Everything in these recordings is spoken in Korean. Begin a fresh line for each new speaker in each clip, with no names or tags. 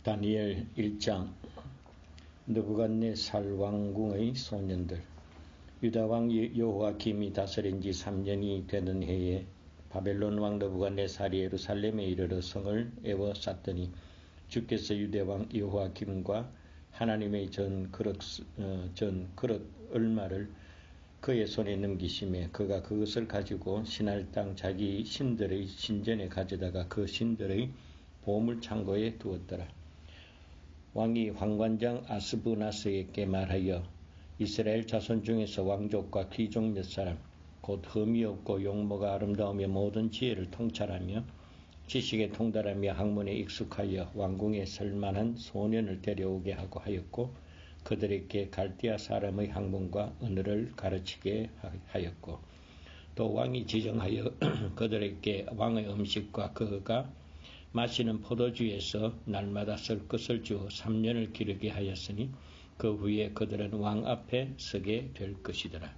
다니엘 1장. 느부갓네살 왕궁의 소년들. 유다 왕 여호야김이 다스린 지 3년이 되는 해에 바벨론 왕 느부갓네살이 예루살렘에 이르러 성을 에워쌌더니 주께서 유대 왕 여호야김과 하나님의 전 그릇 얼마를 그의 손에 넘기심에 그가 그것을 가지고 신할 땅 자기 신들의 신전에 가져다가 그 신들의 보물 창고에 두었더라. 왕이 황관장 아스브나스에게 말하여 이스라엘 자손 중에서 왕족과 귀족 몇 사람 곧 흠이 없고 용모가 아름다우며 모든 지혜를 통찰하며 지식에 통달하며 학문에 익숙하여 왕궁에 설만한 소년을 데려오게 하고 하였고 그들에게 갈대아 사람의 학문과 언어를 가르치게 하였고 또 왕이 지정하여 그들에게 왕의 음식과 그가 마시는 포도주에서 날마다 쓸 것을 주어 3년을 기르게 하였으니 그 후에 그들은 왕 앞에 서게 될 것이더라.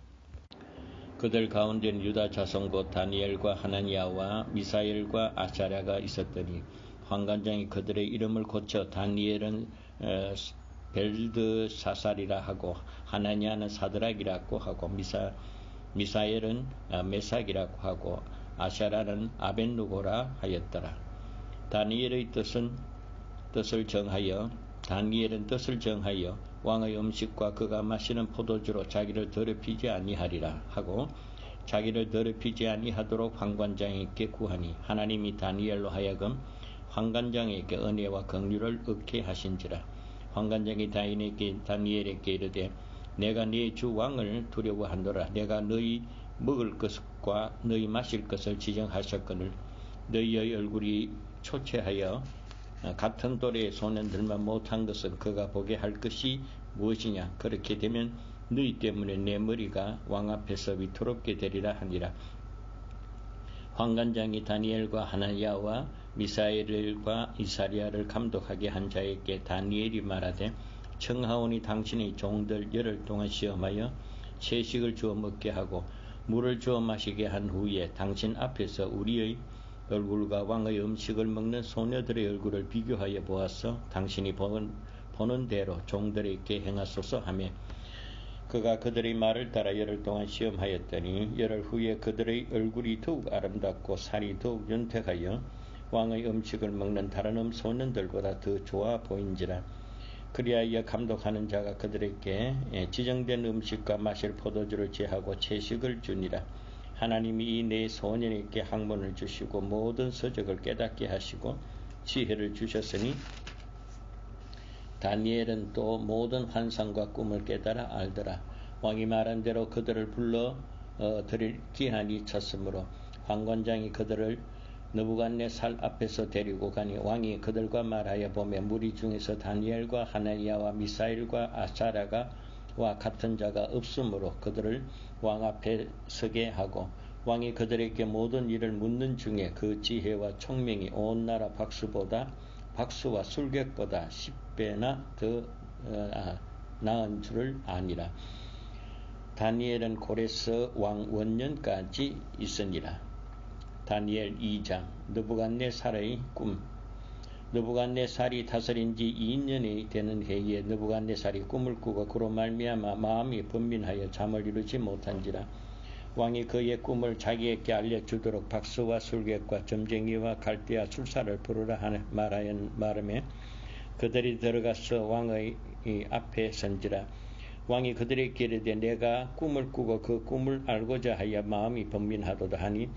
그들 가운데는 유다 자손 곧 다니엘과 하나니아와 미사엘과 아사랴가 있었더니 황관장이 그들의 이름을 고쳐 다니엘은 벨드사살이라 하고 하나니아는 사드락이라고 하고 미사엘은 메삭이라고 하고 아사랴는 아벳누고라 하였더라. 다니엘은 뜻을 정하여 왕의 음식과 그가 마시는 포도주로 자기를 더럽히지 아니하리라 하고 자기를 더럽히지 아니하도록 황관장에게 구하니 하나님이 다니엘로 하여금 황관장에게 은혜와 긍휼을 얻게 하신지라. 황관장이 다니엘에게 이르되 내가 네 주 왕을 두려워하노라. 내가 너희 먹을 것과 너희 마실 것을 지정하셨거늘 너희의 얼굴이 초췌하여 같은 또래의 소년들만 못한 것은 그가 보게 할 것이 무엇이냐. 그렇게 되면 너희 때문에 내 머리가 왕 앞에서 위태롭게 되리라 하니라. 황관장이 다니엘과 하나니아와 미사엘과 이사랴를 감독하게 한 자에게 다니엘이 말하되 청하오니 당신의 종들 열흘 동안 시험하여 채식을 주어 먹게 하고 물을 주어 마시게 한 후에 당신 앞에서 우리의 얼굴과 왕의 음식을 먹는 소녀들의 얼굴을 비교하여 보아서 당신이 보는 대로 종들에게 행하소서 하며 그가 그들의 말을 따라 열흘 동안 시험하였더니 열흘 후에 그들의 얼굴이 더욱 아름답고 살이 더욱 윤택하여 왕의 음식을 먹는 다른 소년들보다 더 좋아 보인지라. 그리하여 감독하는 자가 그들에게 지정된 음식과 마실 포도주를 제하고 채식을 주니라. 하나님이 이 네 소년에게 학문을 주시고 모든 서적을 깨닫게 하시고 지혜를 주셨으니 다니엘은 또 모든 환상과 꿈을 깨달아 알더라. 왕이 말한 대로 그들을 불러 드릴 기한이 찼으므로 황관장이 그들을 느부갓네살 앞에서 데리고 가니 왕이 그들과 말하여 보매 무리 중에서 다니엘과 하나니아와 미사엘과 아사랴가 와 같은 자가 없으므로 그들을 왕 앞에 서게 하고 왕이 그들에게 모든 일을 묻는 중에 그 지혜와 총명이 온 나라 박수와 술객보다 10배나 더 나은 줄을 아니라. 다니엘은 고레스 왕 원년까지 있으니라. 다니엘 2장. 느부갓네살의 꿈. 느부갓네살이 다스린 지 2년이 되는 해에 느부갓네살이 꿈을 꾸고 그로 말미암아 마음이 번민하여 잠을 이루지 못한지라. 왕이 그의 꿈을 자기에게 알려주도록 박수와 술객과 점쟁이와 갈대아 술사를 부르라 말하며 그들이 들어가서 왕의 앞에 선지라. 왕이 그들에게 이르되 내가 꿈을 꾸고 그 꿈을 알고자 하여 마음이 번민하도다 하니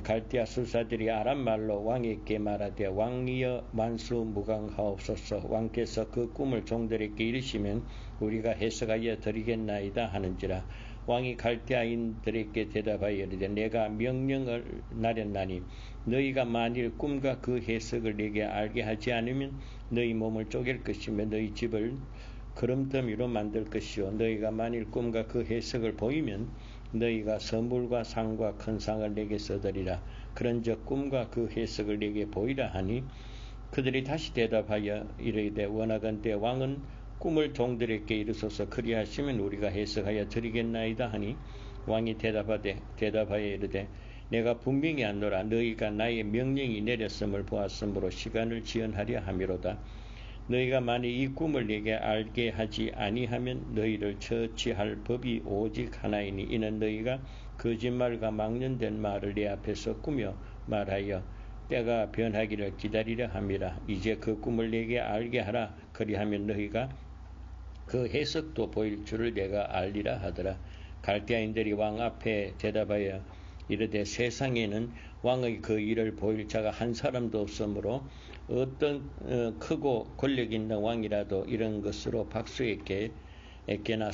갈대아 술사들이 아람 말로 왕에게 말하되 왕이여 만수무강하옵소서. 왕께서 그 꿈을 종들에게 이르시면 우리가 해석하여 드리겠나이다 하는지라. 왕이 갈대아인들에게 대답하여 이르되 내가 명령을 내렸나니 너희가 만일 꿈과 그 해석을 내게 알게 하지 않으면 너희 몸을 쪼갤 것이며 너희 집을 그름더미로 만들 것이요 너희가 만일 꿈과 그 해석을 보이면 너희가 선물과 상과 큰 상을 내게 써드리라. 그런즉 꿈과 그 해석을 내게 보이라 하니 그들이 다시 대답하여 이르되 원하건대 왕은 꿈을 종들에게 이르소서. 그리하시면 우리가 해석하여 드리겠나이다 하니 왕이 대답하여 이르되 내가 분명히 안노라. 너희가 나의 명령이 내렸음을 보았으므로 시간을 지연하려 함이로다. 너희가 만일 이 꿈을 내게 알게 하지 아니하면 너희를 처치할 법이 오직 하나이니 이는 너희가 거짓말과 망령된 말을 내 앞에서 꾸며 말하여 때가 변하기를 기다리려 함이라. 이제 그 꿈을 내게 알게 하라. 그리하면 너희가 그 해석도 보일 줄을 내가 알리라 하더라. 갈대아인들이 왕 앞에 대답하여 이르되 세상에는 왕의 그 일을 보일 자가 한 사람도 없으므로 어떤 크고 권력 있는 왕이라도 이런 것으로 박수에게나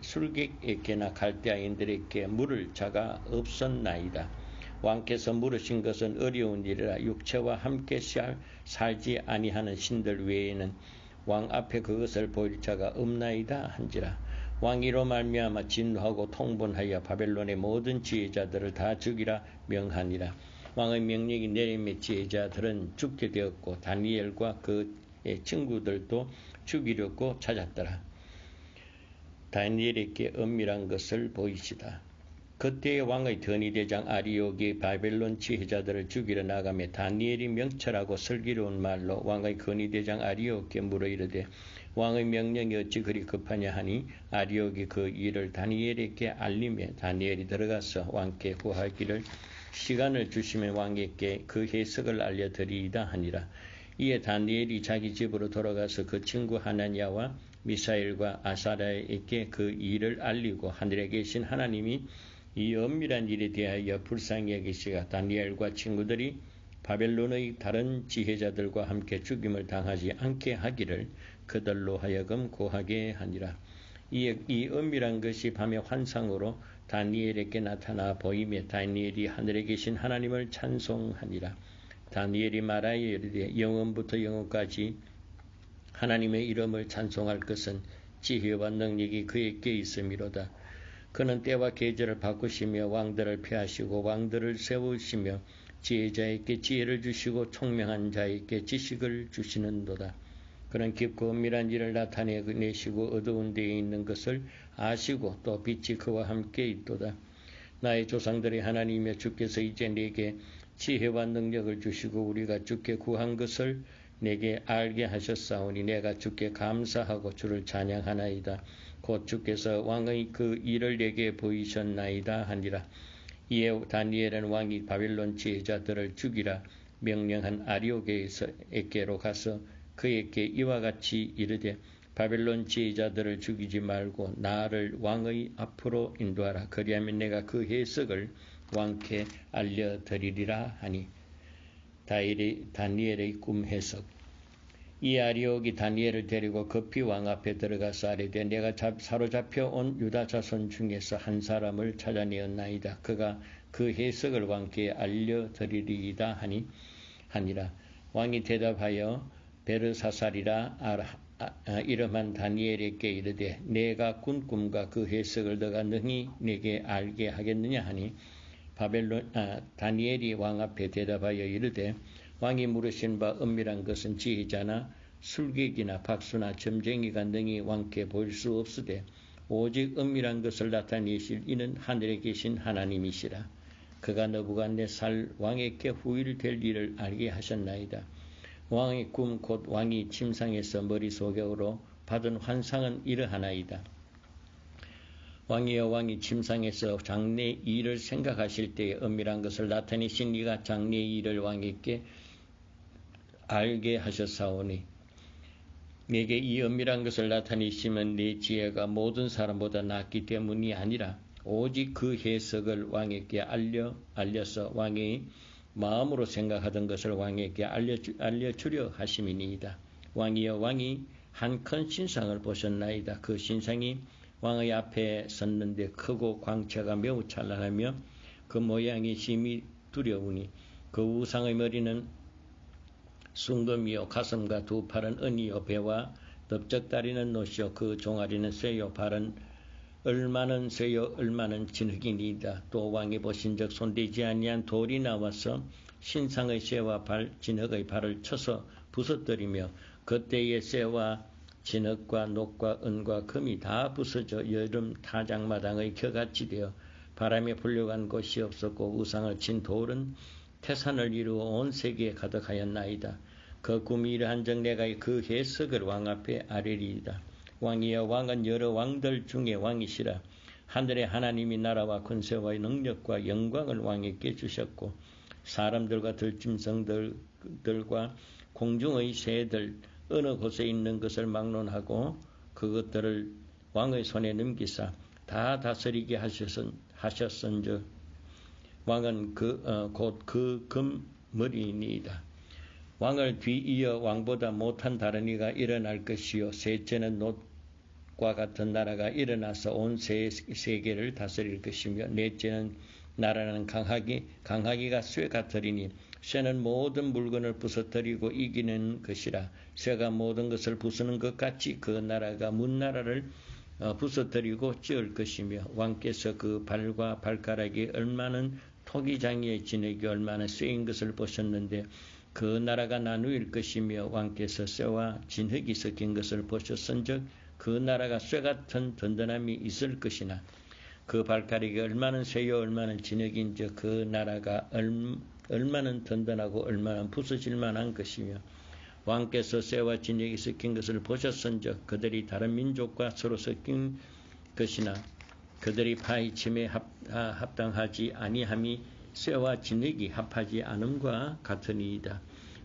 술객에게나 갈대아인들에게 물을 자가 없었나이다. 왕께서 물으신 것은 어려운 일이라. 육체와 함께 살지 아니하는 신들 외에는 왕 앞에 그것을 보일 자가 없나이다 한지라. 왕이 이로 말미암아 진노하고 통분하여 바벨론의 모든 지혜자들을 다 죽이라 명하니라. 왕의 명령이 내림에 지혜자들은 죽게 되었고 다니엘과 그의 친구들도 죽이려고 찾았더라. 다니엘에게 은밀한 것을 보이시다. 그때의 왕의 더니대장 아리옥이 바벨론 지혜자들을 죽이러 나가며 다니엘이 명철하고 슬기로운 말로 왕의 건의대장 아리옥에게 물어 이르되 왕의 명령이 어찌 그리 급하냐 하니 아리옥이 그 일을 다니엘에게 알리며 다니엘이 들어가서 왕께 구하기를 시간을 주시면 왕에게 그 해석을 알려드리이다 하니라. 이에 다니엘이 자기 집으로 돌아가서 그 친구 하나냐와 미사엘과 아사랴에게 그 일을 알리고 하늘에 계신 하나님이 이 은밀한 일에 대하여 불쌍히 여기시가 다니엘과 친구들이 바벨론의 다른 지혜자들과 함께 죽임을 당하지 않게 하기를 그들로 하여금 고하게 하니라. 이 은밀한 것이 밤의 환상으로 다니엘에게 나타나 보이며 다니엘이 하늘에 계신 하나님을 찬송하니라. 다니엘이 말하여 이르되 영원부터 영원까지 하나님의 이름을 찬송할 것은 지혜와 능력이 그에게 있음이로다. 그는 때와 계절을 바꾸시며 왕들을 폐하시고 왕들을 세우시며 지혜자에게 지혜를 주시고 총명한 자에게 지식을 주시는도다. 그는 깊고 은밀한 일을 나타내시고 어두운 데에 있는 것을 아시고 또 빛이 그와 함께 있도다. 나의 조상들의 하나님이여 주께서 이제 내게 지혜와 능력을 주시고 우리가 주께 구한 것을 내게 알게 하셨사오니 내가 주께 감사하고 주를 찬양하나이다. 곧 주께서 왕의 그 일을 내게 보이셨나이다 하니라. 이에 다니엘은 왕이 바벨론 지혜자들을 죽이라 명령한 아리옥에게로 가서 그에게 이와 같이 이르되 바벨론 지혜자들을 죽이지 말고 나를 왕의 앞으로 인도하라. 그리하면 내가 그 해석을 왕께 알려드리리라 하니. 다니엘의 꿈 해석. 이 아리옥이 다니엘을 데리고 급히 왕 앞에 들어가서 아뢰되 내가 사로잡혀 온 유다 자손 중에서 한 사람을 찾아내었나이다. 그가 그 해석을 왕께 알려드리리이다 하니라. 왕이 대답하여 베르사살이라 이름한 다니엘에게 이르되 내가 꾼 꿈과 그 해석을 너가 능히 내게 알게 하겠느냐 하니 다니엘이 왕 앞에 대답하여 이르되 왕이 물으신 바 은밀한 것은 지혜자나 술객이나 박수나 점쟁이가 능히 왕께 보일 수 없으되 오직 은밀한 것을 나타내실 이는 하늘에 계신 하나님이시라. 그가 느부갓네살 왕에게 후일될 일을 알게 하셨나이다. 왕의 꿈 곧 왕이 침상에서 머릿속으로 받은 환상은 이러하나이다. 왕이여 왕이 침상에서 장래 일을 생각하실 때에 은밀한 것을 나타내신 이가 장래 일을 왕에게 알게 하셨사오니 내게 이 은밀한 것을 나타내시면 내 지혜가 모든 사람보다 낫기 때문이 아니라 오직 그 해석을 왕에게 알려서 왕의 마음으로 생각하던 것을 왕에게 알려주려 하심이니이다. 왕이여 왕이 한 큰 신상을 보셨나이다. 그 신상이 왕의 앞에 섰는데 크고 광채가 매우 찬란하며 그 모양이 심히 두려우니 그 우상의 머리는 순금이요 가슴과 두 팔은 은이요 배와 넓적다리는 노시요 그 종아리는 쇠요 발은 얼마는 쇠요 얼마는 진흙이니이다. 또 왕이 보신 적 손대지 아니한 돌이 나와서 신상의 쇠와 진흙의 발을 쳐서 부서뜨리며 그때의 쇠와 진흙과 녹과 은과 금이 다 부서져 여름 타작마당의 겨같이 되어 바람에 불려간 곳이 없었고 우상을 친 돌은 태산을 이루어 온 세계에 가득하였나이다. 그 꿈이 이러한즉 내가 그 해석을 왕 앞에 아뢰리이다. 왕이여 왕은 여러 왕들 중에 왕이시라. 하늘의 하나님이 나라와 권세와 능력과 영광을 왕에게 주셨고 사람들과 들짐승들과 공중의 새들 어느 곳에 있는 것을 막론하고 그것들을 왕의 손에 넘기사 다 다스리게 하셨은즉 왕은 곧 그 금머리이니이다. 왕을 뒤이어 왕보다 못한 다른 이가 일어날 것이요 셋째는 놋과 같은 나라가 일어나서 온 세계를 다스릴 것이며 넷째는 나라는 강하기가 쇠 같으리니 쇠는 모든 물건을 부서뜨리고 이기는 것이라. 쇠가 모든 것을 부수는 것 같이 그 나라가 문나라를 부서뜨리고 찌을 것이며 왕께서 그 발과 발가락이 얼마는 토기장이의 진액이 얼마나 쇠인 것을 보셨는데 그 나라가 나누일 것이며 왕께서 쇠와 진흙이 섞인 것을 보셨은즉 그 나라가 쇠 같은 든든함이 있을 것이나 그 발가락이 얼마나 쇠요 얼마나 진흙인즉 그 나라가 얼마나 든든하고 얼마나 부서질 만한 것이며 왕께서 쇠와 진흙이 섞인 것을 보셨은즉 그들이 다른 민족과 서로 섞인 것이나 그들이 파헤침에 합당하지 아니함이 쇠와 진흙이 합하지 않음과 같으니이다.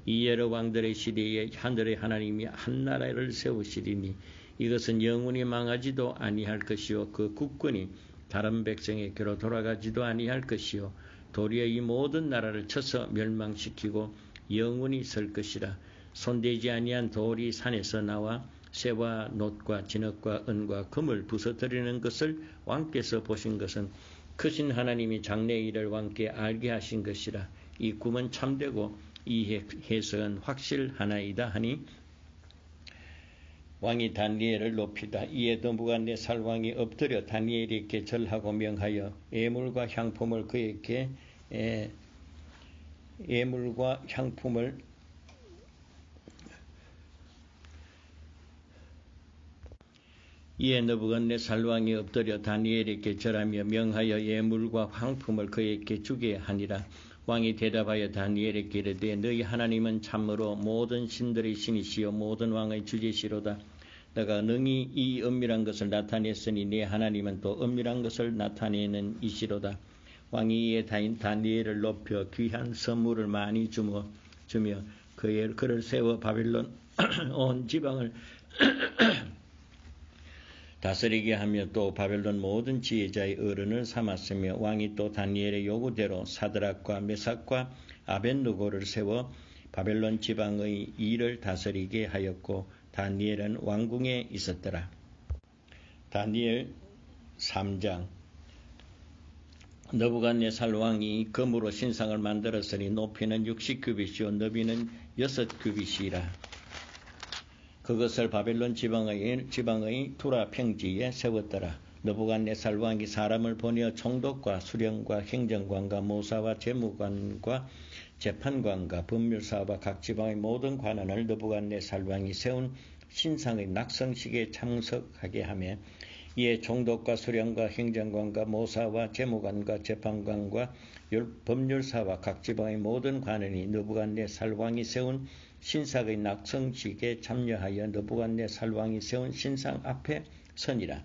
이 여러 왕들의 시대에 하늘의 하나님이 한 나라를 세우시리니 이것은 영원히 망하지도 아니할 것이요 그 국권이 다른 백성에게로 돌아가지도 아니할 것이요 도리어 이 모든 나라를 쳐서 멸망시키고 영원히 설 것이라. 손대지 아니한 돌이 산에서 나와 쇠와 놋과 진흙과 은과 금을 부서뜨리는 것을 왕께서 보신 것은 크신 하나님이 장래의 일을 왕께 알게 하신 것이라. 이 꿈은 참되고 이 해석은 확실하나이다 하니 왕이 다니엘을 높이다. 이에 느부갓네살 왕이 엎드려 다니엘에게 절하고 명하여 예물과 향품을 그에게 이에 느부갓네살 왕이 엎드려 다니엘에게 절하며 명하여 예물과 향품을 그에게 주게 하니라. 왕이 대답하여 다니엘에게 이르되 너희 하나님은 참으로 모든 신들의 신이시요 모든 왕의 주제시로다. 내가 능히 이 은밀한 것을 나타냈으니 네 하나님은 또 은밀한 것을 나타내는 이시로다. 왕이 이에 다니엘을 높여 귀한 선물을 많이 주며 그를 세워 바벨론 온 지방을 다스리게 하며 또 바벨론 모든 지혜자의 어른을 삼았으며 왕이 또 다니엘의 요구대로 사드락과 메삭과 아벳느고를 세워 바벨론 지방의 일을 다스리게 하였고 다니엘은 왕궁에 있었더라. 다니엘 3장. 느부갓네살 왕이 금으로 신상을 만들었으니 높이는 60규빗이요 너비는 6규빗이라. 그것을 바벨론 지방의 투라 평지에 세웠더라. 느부갓네살 왕이 사람을 보내어 총독과 수령과 행정관과 모사와 재무관과 재판관과 법률사와 각 지방의 모든 관원을 느부갓네살 왕이 세운 신상의 낙성식에 참석하게 하며 이에 총독과 수령과 행정관과 모사와 재무관과 재판관과 법률사와 각 지방의 모든 관원이 느부갓네살 왕이 세운 신상의 낙성식에 참여하여 느부갓네살 왕이 세운 신상 앞에 서니라.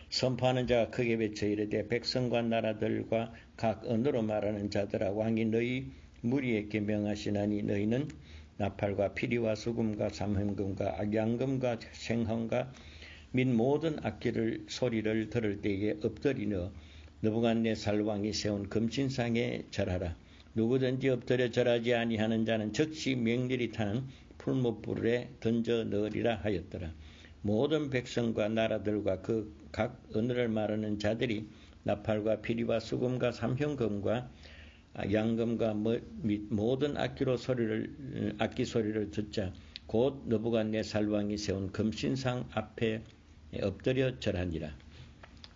선포하는 자가 크게 외쳐 이르되 백성과 나라들과 각 언어로 말하는 자들아 왕이 너희 무리에게 명하시나니 너희는 나팔과 피리와 수금과 삼현금과 악양금과 생헌과 및 모든 악기를 소리를 들을 때에 엎드리며 느부갓네살 왕이 세운 금신상에 절하라. 누구든지 엎드려 절하지 아니하는 자는 즉시 맹렬히 타는 풀무불에 던져 넣으리라 하였더라. 모든 백성과 나라들과 그 각 언어를 말하는 자들이 나팔과 피리와 수금과 삼현금과 양금과 및 모든 악기 소리를 듣자 곧 느부갓네살 왕이 세운 금신상 앞에 엎드려 절하니라.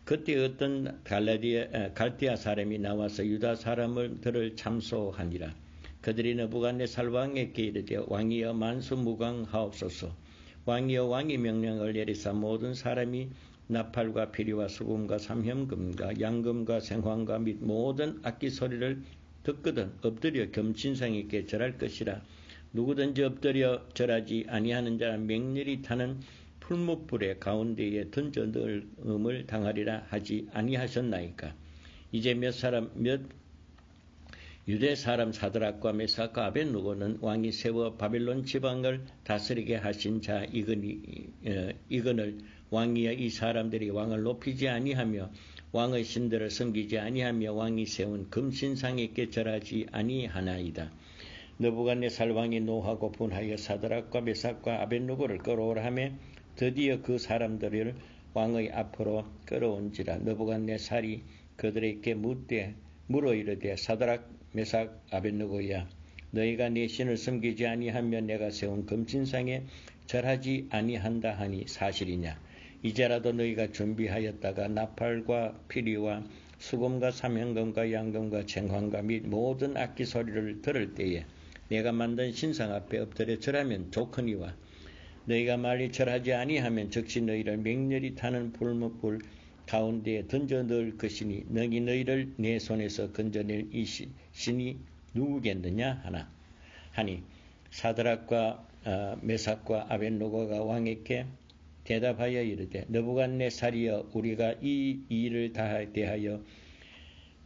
그때 어떤 갈대아 사람이 나와서 유다 사람들을 참소하니라. 그들이 느부갓네살 왕에게 이르되 왕이여 만수무강하옵소서. 왕이여 왕이 명령을 내리사 모든 사람이 나팔과 피리와 수금과 삼현금과 양금과 생황과 및 모든 악기 소리를 듣거든 엎드려 금신상에게 절할 것이라. 누구든지 엎드려 절하지 아니하는 자는 맹렬히 타는 풀무불의 가운데에 던져 넣음을 당하리라 하지 아니하셨나이까. 이제 몇 유대 사람 사드락과 메삭과 아벳느고는 왕이 세워 바벨론 지방을 다스리게 하신 자 이거늘 왕이여 이 사람들이 왕을 높이지 아니하며 왕의 신들을 섬기지 아니하며 왕이 세운 금신상에게 절하지 아니하나이다. 느부갓네살 왕이 노하고 분하여 사드락과 메삭과 아벳느고를 끌어오라 하며 드디어 그 사람들을 왕의 앞으로 끌어온지라. 느부갓네살이 그들에게 물어 이르되 사드락 메삭 아벳느고야 너희가 내 신을 섬기지 아니하며 내가 세운 금신상에 절하지 아니한다 하니 사실이냐. 이제라도 너희가 준비하였다가 나팔과 피리와 수금과 삼현금과 양금과 쟁황과 및 모든 악기 소리를 들을 때에 내가 만든 신상 앞에 엎드려 절하면 좋거니와 너희가 말리 절하지 아니하면 즉시 너희를 맹렬히 타는 불무불 가운데에 던져 넣을 것이니 너희를 내 손에서 건져낼 이 신이 누구겠느냐 하니 사드락과 메삭과 아벳느고가 왕에게 대답하여 이르되 느부갓네살이여 우리가 이 일을 다 대하여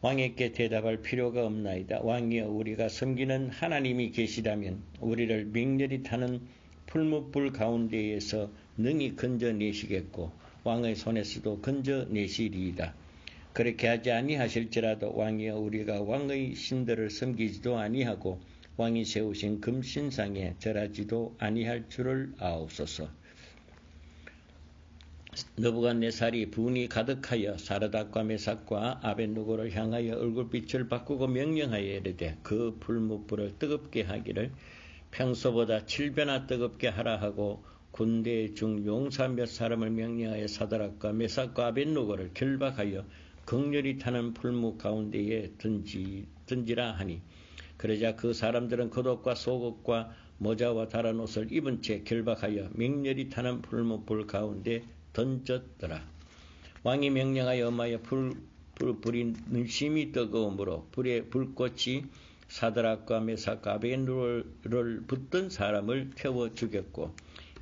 왕에게 대답할 필요가 없나이다. 왕이여 우리가 섬기는 하나님이 계시다면 우리를 맹렬히 타는 풀무불 가운데에서 능히 건져내시겠고 왕의 손에서도 건져내시리이다. 그렇게 하지 아니하실지라도 왕이여 우리가 왕의 신들을 섬기지도 아니하고 왕이 세우신 금신상에 절하지도 아니할 줄을 아옵소서. 느부갓네살이 분이 가득하여 사드락과 메삭과 아벳느고를 향하여 얼굴빛을 바꾸고 명령하여 이르되 그 풀무불을 뜨겁게 하기를 평소보다 7배나 뜨겁게 하라 하고 군대 중 용사 몇 사람을 명령하여 사드락과 메삭과 아벳느고를 결박하여 극렬히 타는 풀무 가운데에 던지라 하니 그러자 그 사람들은 겉옷과 속옷과 모자와 다른 옷을 입은 채 결박하여 맹렬히 타는 풀무불 가운데 던졌더라. 왕이 명령하여 엄하여 불이 심히 뜨거우므로 불의 불꽃이 사드락과 메삭과 아벳느고를 붙든 사람을 태워 죽였고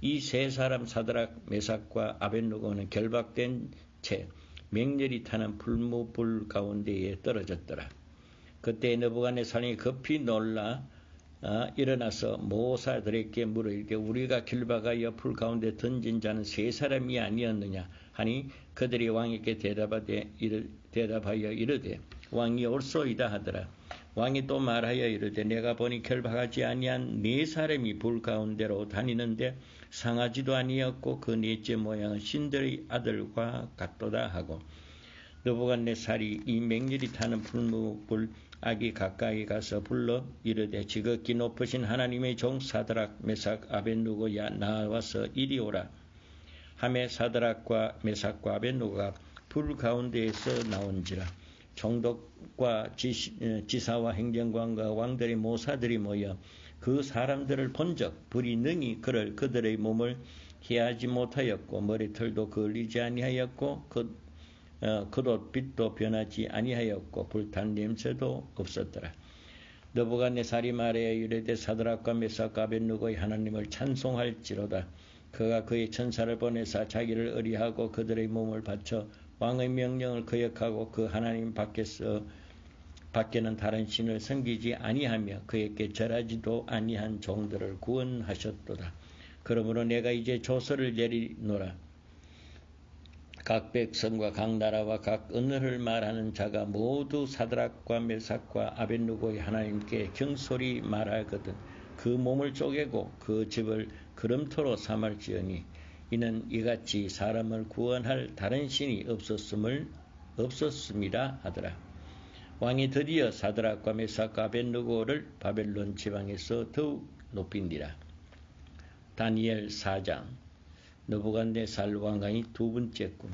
이 세 사람 사드락 메삭과 아벳느고는 결박된 채 맹렬히 타는 불무불 가운데에 떨어졌더라. 그때 느부갓네살이 급히 놀라 일어나서 모사들에게 물어 이르되 우리가 결박하여 불 가운데 던진 자는 세 사람이 아니었느냐 하니 그들이 왕에게 대답하여 이르되 왕이 옳소이다 하더라. 왕이 또 말하여 이르되 내가 보니 결박하지 아니한 네 사람이 불 가운데로 다니는데 상하지도 아니었고 그 넷째 모양은 신들의 아들과 같도다 하고 느부갓네살이 이 맹렬히 타는 풀무불 악이 가까이 가서 불러 이르되 지극히 높으신 하나님의 종 사드락 메삭 아벳느고야 나와서 이리 오라 하매 사드락과 메삭과 아벳느고가 불 가운데에서 나온지라. 총독과 지사와 행정관과 왕들의 모사들이 모여 그 사람들을 본적 불이 능히 그들의 몸을 해하지 못하였고 머리털도 걸리지 아니하였고 겉옷빛도 변하지 아니하였고 불탄 냄새도 없었더라. 느부갓네살이 말하여 이르되 사드락과 메삭과 아벳느고의 하나님을 찬송할지로다. 그가 그의 천사를 보내사 자기를 의리하고 그들의 몸을 바쳐 왕의 명령을 거역하고 그 하나님 밖에는 다른 신을 섬기지 아니하며 그에게 절하지도 아니한 종들을 구원하셨도다. 그러므로 내가 이제 조서를 내리노라. 각 백성과 각 나라와 각 언어를 말하는 자가 모두 사드락과 메삭과 아벳느고의 하나님께 경솔히 말하거든 그 몸을 쪼개고 그 집을 그름토로 삼을지어니 이는 이같이 사람을 구원할 다른 신이 없었음이라 하더라. 왕이 드디어 사드락과 메삭과 아벳느고를 바벨론 지방에서 더욱 높인디라. 다니엘 4장. 느부갓네살 왕의 두 번째 꿈.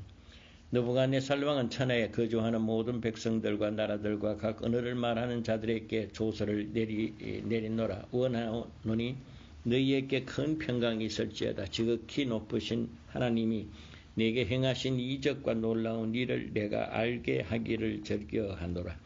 느부갓네살 왕은 천하에 거주하는 모든 백성들과 나라들과 각 언어를 말하는 자들에게 조서를 내리노라. 원하노니 너희에게 큰 평강이 있을지어다. 지극히 높으신 하나님이 내게 행하신 이적과 놀라운 일을 내가 알게 하기를 즐겨하노라.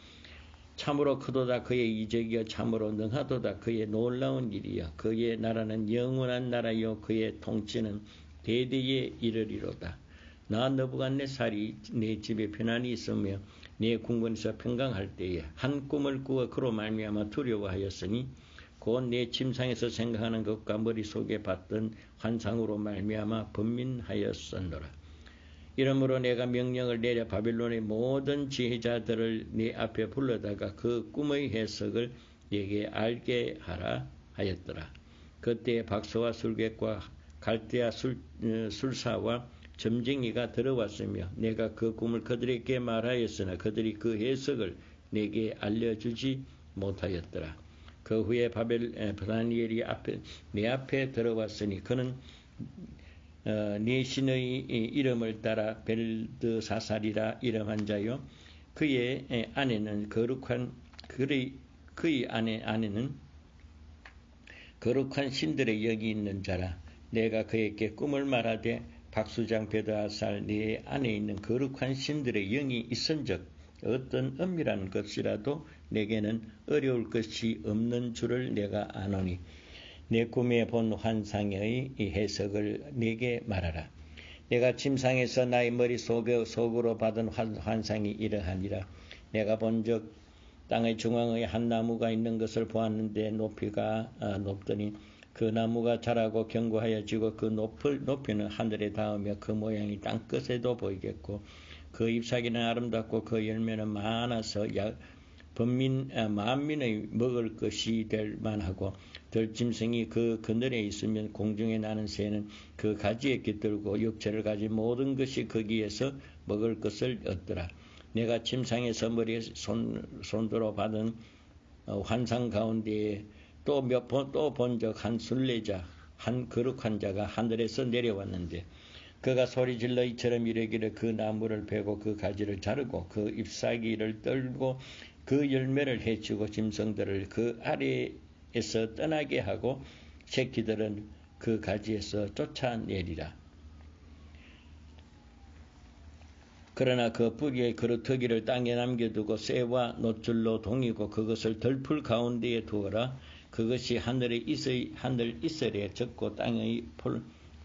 참으로 크도다 그의 이적이여 참으로 능하도다 그의 놀라운 일이여 그의 나라는 영원한 나라여 그의 통치는 대대에 이르리로다. 나 느부갓네살이 내 집에 편안히 있으며 내 궁궐에서 평강할 때에 한 꿈을 꾸어 그로 말미암아 두려워하였으니 곧 내 침상에서 생각하는 것과 머릿속에 봤던 환상으로 말미암아 번민하였었노라. 이러므로 내가 명령을 내려 바빌론의 모든 지혜자들을 네 앞에 불러다가 그 꿈의 해석을 네게 알게 하라 하였더라. 그때 박사와 술객과 갈대아 술사와 점쟁이가 들어왔으며 내가 그 꿈을 그들에게 말하였으나 그들이 그 해석을 내게 알려주지 못하였더라. 그 후에 다니엘이 내 앞에 들어왔으니 그는 네 신의 이름을 따라 벨드사살이라 이름한 자요 그의 아내는 그의 아내는 거룩한 신들의 영이 있는 자라. 내가 그에게 꿈을 말하되 박수장 벨드사살 네 안에 있는 거룩한 신들의 영이 있은즉 어떤 은밀한 것이라도 내게는 어려울 것이 없는 줄을 내가 아노니 내 꿈에 본 환상의 해석을 내게 말하라. 내가 침상에서 나의 머릿속으로 받은 환상이 이러하니라. 내가 본즉 땅의 중앙에 한 나무가 있는 것을 보았는데 높이가 높더니 그 나무가 자라고 견고하여지고 그 높이는 하늘에 닿으며 그 모양이 땅끝에도 보이겠고 그 잎사귀는 아름답고 그 열매는 많아서 만민의 먹을 것이 될 만하고 들짐승이 그 그늘에 있으면 공중에 나는 새는 그 가지에 깃들고 육체를 가진 모든 것이 거기에서 먹을 것을 얻더라. 내가 침상에서 머리에 손들어 받은 환상 가운데에 또 본 적 한 순례자 한 거룩한 자가 하늘에서 내려왔는데 그가 소리질러 이처럼 이르기를 그 나무를 베고 그 가지를 자르고 그 잎사귀를 떨고 그 열매를 해치고 짐승들을 그 아래에서 떠나게 하고 새끼들은 그 가지에서 쫓아내리라. 그러나 그 뿌리의 그루터기를 땅에 남겨두고 쇠와 놋줄로 동이고 그것을 덜풀 가운데에 두어라. 그것이 하늘 이슬에 젖고 땅의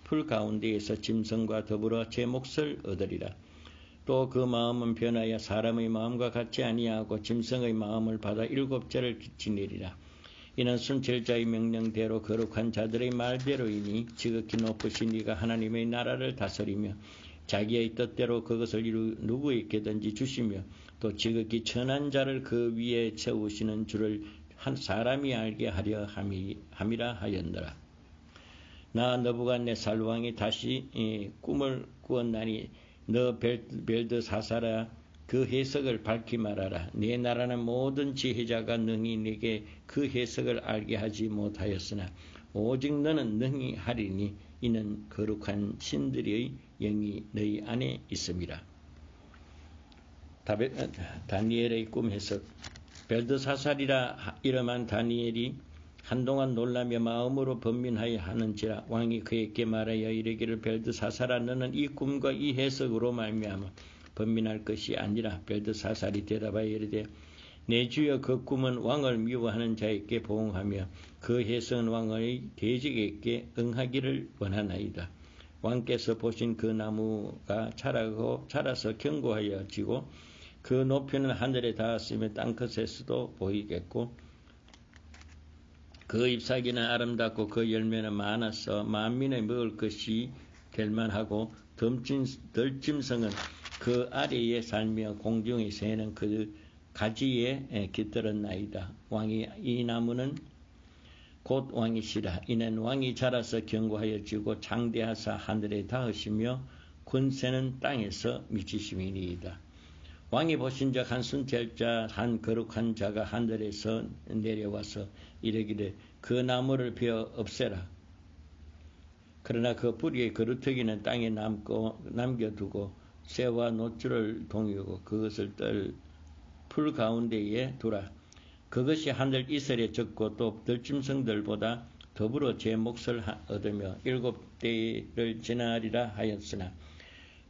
풀 가운데에서 짐승과 더불어 제 몫을 얻으리라. 또 그 마음은 변하여 사람의 마음과 같지 아니하고 짐승의 마음을 받아 7자를 지내리라. 이는 순찰자의 명령대로 거룩한 자들의 말대로이니 지극히 높으신 이가 하나님의 나라를 다스리며 자기의 뜻대로 그것을 누구에게든지 주시며 또 지극히 천한 자를 그 위에 세우시는 줄을 한 사람이 알게 하려 함이라 하였노라. 나 느부갓네살 왕이 다시 꿈을 꾸었나니 너 벨드사살아 그 해석을 밝히 말하라. 네 나라는 모든 지혜자가 능히 네게 그 해석을 알게 하지 못하였으나 오직 너는 능히 하리니 이는 거룩한 신들의 영이 너희 안에 있음이라. 다니엘의 꿈 해석. 벨드사살이라 이름한 다니엘이 한동안 놀라며 마음으로 번민하여 하는지라. 왕이 그에게 말하여 이르기를 벨드사살아 너는 이 꿈과 이 해석으로 말미암아 번민할 것이 아니라. 벨드사살이 대답하여 이르되 내 주여 그 꿈은 왕을 미워하는 자에게 보응하며 그 해석은 왕의 대적에게 응하기를 원하나이다. 왕께서 보신 그 나무가 자라서 견고하여지고 그 높이는 하늘에 닿았으며 땅끝에서도 보이겠고 그 잎사귀는 아름답고 그 열매는 많아서 만민의 먹을 것이 될 만하고 들짐승은 그 아래에 살며 공중의 새는 그 가지에 깃들었나이다. 왕이 이 나무는 곧 왕이시라. 이는 왕이 자라서 견고하여지고 장대하사 하늘에 닿으시며 권세는 땅에서 미치심이니이다. 왕이 보신 적 한 순찰자 한 거룩한 자가 하늘에서 내려와서 이르기를 그 나무를 베어 없애라. 그러나 그 뿌리의 그루터기는 땅에 남겨두고 쇠와 놋줄을 동이고 그것을 풀 가운데에 두라. 그것이 하늘 이슬에 젖고 또 들짐승들보다 더불어 제 몫을 얻으며 7대를 지나리라 하였으나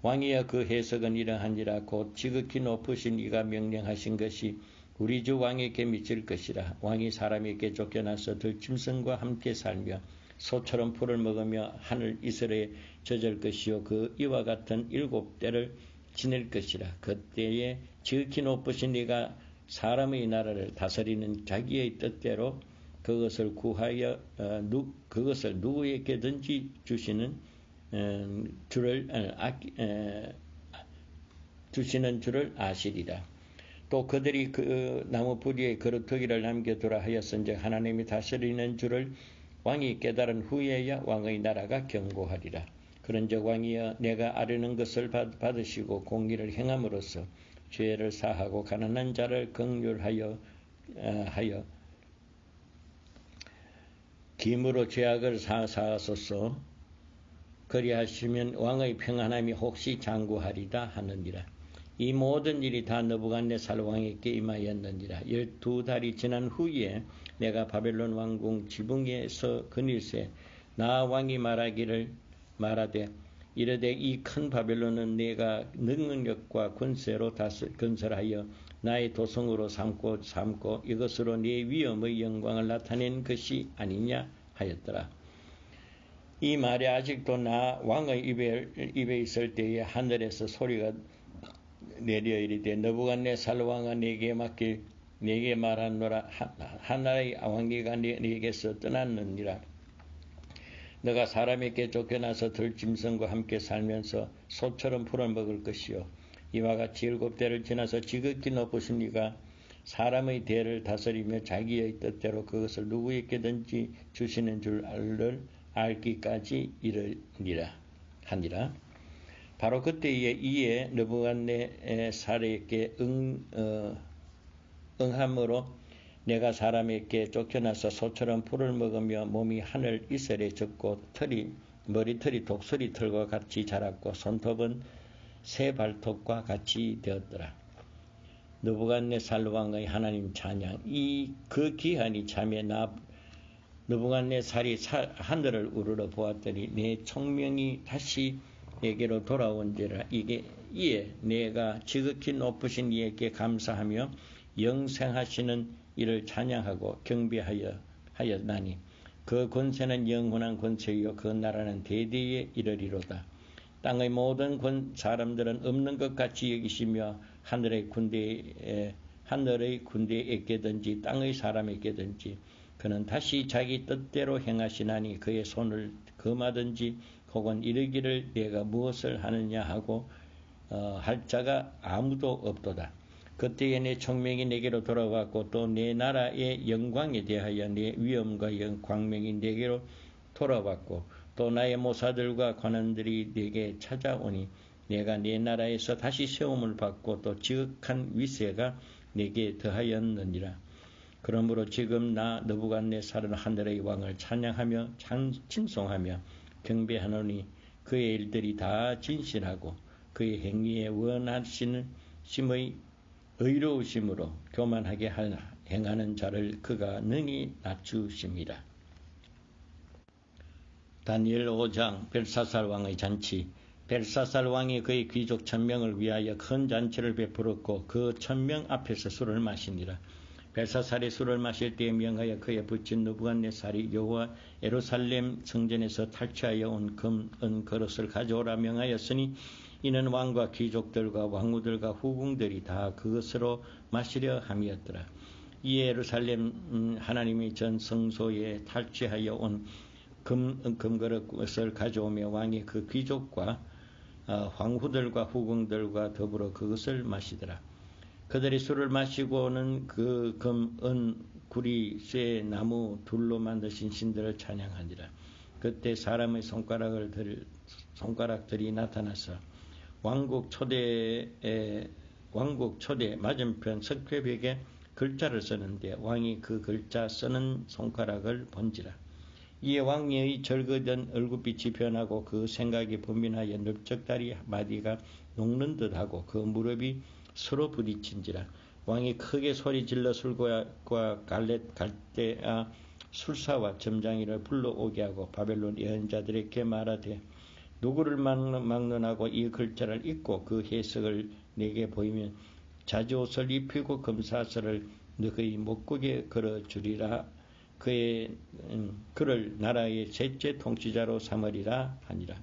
왕이여 그 해석은 이러하니라. 곧 지극히 높으신 이가 명령하신 것이 우리 주 왕에게 미칠 것이라. 왕이 사람에게 쫓겨나서 들짐승과 함께 살며 소처럼 풀을 먹으며 하늘 이슬에 젖을 것이요 그 이와 같은 7때를 지낼 것이라. 그때에 지극히 높으신 이가 사람의 나라를 다스리는 자기의 뜻대로 그것을 구하여 그것을 누구에게든지 주시는 줄을 아시리라. 또 그들이 그 나무 뿌리에 그루터기를 남겨두라 하였은즉 하나님이 다스리는 줄을 왕이 깨달은 후에야 왕의 나라가 견고하리라. 그런즉 왕이여 내가 아뢰는 것을 받으시고 공의를 행함으로써 죄를 사하고 가난한 자를 긍휼하여 김으로 죄악을 사하소서. 그리하시면 왕의 평안함이 혹시 장구하리다 하느니라. 이 모든 일이 다 느부갓네살 왕에게 임하였느니라. 12달이 지난 후에 내가 바벨론 왕궁 지붕에서 그닐새 나 왕이 말하되 이르되 이 큰 바벨론은 내가 능력과 권세로 건설하여 나의 도성으로 삼고 이것으로 네 위엄의 영광을 나타낸 것이 아니냐 하였더라. 이 말이 아직도 나 왕의 입에 있을 때에 하늘에서 소리가 내려 이르되 느부갓네살 왕아 내게 말하노라. 하나의 왕기가 네게서 떠났느니라. 너가 사람에게 쫓겨나서 들짐승과 함께 살면서 소처럼 풀을 먹을 것이요 이와 같이 7대를 지나서 지극히 높으신 이가 사람의 대를 다스리며 자기의 뜻대로 그것을 누구에게든지 주시는 줄 알기까지 하니라. 바로 그때에 이에 느부갓네살에게 응함으로 내가 사람에게 쫓겨나서 소처럼 풀을 먹으며 몸이 하늘 이슬에 젖고 머리털이 독수리 털과 같이 자랐고 손톱은 새 발톱과 같이 되었더라. 느부갓네살 왕의 하나님 찬양. 그 기한이 참에 느부갓네살이 하늘을 우러러 보았더니 내 총명이 다시 내게로 돌아온지라. 이에 내가 지극히 높으신 이에게 감사하며 영생하시는 이를 찬양하고 경배하였나니 그 권세는 영원한 권세이요 그 나라는 대대에 이르리로다. 땅의 모든 사람들은 없는 것 같이 여기시며 하늘의 군대에게든지 땅의 사람에게든지 그는 다시 자기 뜻대로 행하시나니 그의 손을 금하든지 혹은 이르기를 내가 무엇을 하느냐 하고 할 자가 아무도 없도다. 그때에 내 총명이 내게로 돌아왔고 또 내 나라의 영광에 대하여 내 위엄과 광명이 내게로 돌아왔고 또 나의 모사들과 관원들이 내게 찾아오니 내가 내 나라에서 다시 세움을 받고 또 지극한 위세가 내게 더하였느니라. 그러므로 지금 나 느부갓네살은 하늘의 왕을 찬양하며 칭송하며 경배하노니 그의 일들이 다 진실하고 그의 행위에 원하시는 심의 의로우심으로 교만하게 행하는 자를 그가 능히 낮추십니다. 다니엘 5장 벨사살 왕의 잔치. 벨사살 왕이 그의 귀족 1000명을 위하여 큰 잔치를 베풀었고 그 1000명 앞에서 술을 마시니라. 벨사살이 술을 마실 때에 명하여 그의 부친 느부갓네살이 여호와 예루살렘 성전에서 탈취하여 온 금, 은 그릇을 가져오라 명하였으니 이는 왕과 귀족들과 왕후들과 후궁들이 다 그것으로 마시려 함이었더라. 이에 예루살렘 하나님이 전 성소에 탈취하여 온 금그릇을 가져오며 왕이 그 귀족과 황후들과 후궁들과 더불어 그것을 마시더라. 그들이 술을 마시고는 그 금, 은, 구리, 쇠, 나무, 둘로 만드신 신들을 찬양하니라. 그때 사람의 손가락들이 나타나서 왕국 초대 맞은편 석회벽에 글자를 쓰는데 왕이 그 글자 쓰는 손가락을 본지라. 이에 왕의 절거된 얼굴빛이 변하고 그 생각이 분민하여 넓적다리 마디가 녹는 듯하고 그 무릎이 서로 부딪힌지라. 왕이 크게 소리질러 술과 갈대아 술사와 점장이를 불러오게 하고 바벨론 예언자들에게 말하되 누구를 막론하고 이 글자를 읽고 그 해석을 내게 보이면 자주옷을 입히고 금사슬을 그의 목국에 걸어주리라. 그를 나라의 셋째 통치자로 삼으리라 하니라.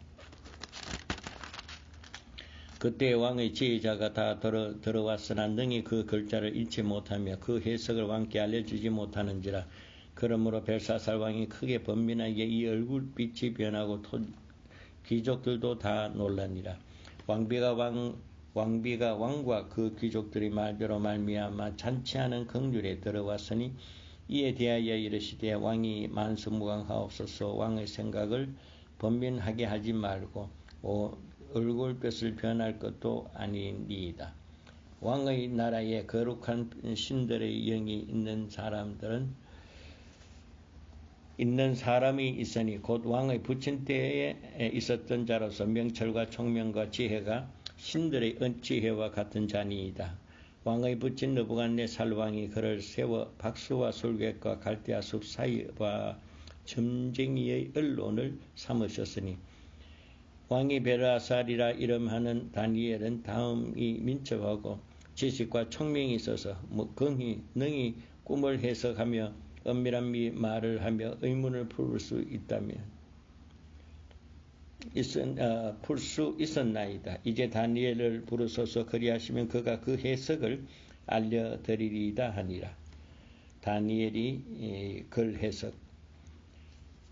그때 왕의 지혜자가 다 들어왔으나 능히 그 글자를 읽지 못하며 그 해석을 왕께 알려주지 못하는지라. 그러므로 벨사살 왕이 크게 번민하게 이 얼굴빛이 변하고 귀족들도 다 놀라니라. 왕비가 왕과 그 귀족들이 말대로 말미암아 잔치하는 긍휼에 들어왔으니 이에 대하여 이르시되 왕이 만수무강하옵소서. 왕의 생각을 번민하게 하지 말고 얼굴빛을 변할 것도 아니니이다. 왕의 나라에 거룩한 신들의 영이 있는 사람이 있으니 곧 왕의 부친 때에 있었던 자로서 명철과 총명과 지혜가 신들의 지혜와 같은 자니이다. 왕의 부친 느부갓네살 왕이 그를 세워 박수와 술객과 갈대아 숲 사이와 점쟁이의 언론을 삼으셨으니 왕이 벨사살이라 이름하는 다니엘은 다음이 민첩하고 지식과 총명이 있어서 능히 꿈을 해석하며 은밀한 말을 하며 의문을 풀 수 있었나이다. 이제 다니엘을 부르소서. 그리하시면 그가 그 해석을 알려드리리이다 하니라. 다니엘이 글 해석.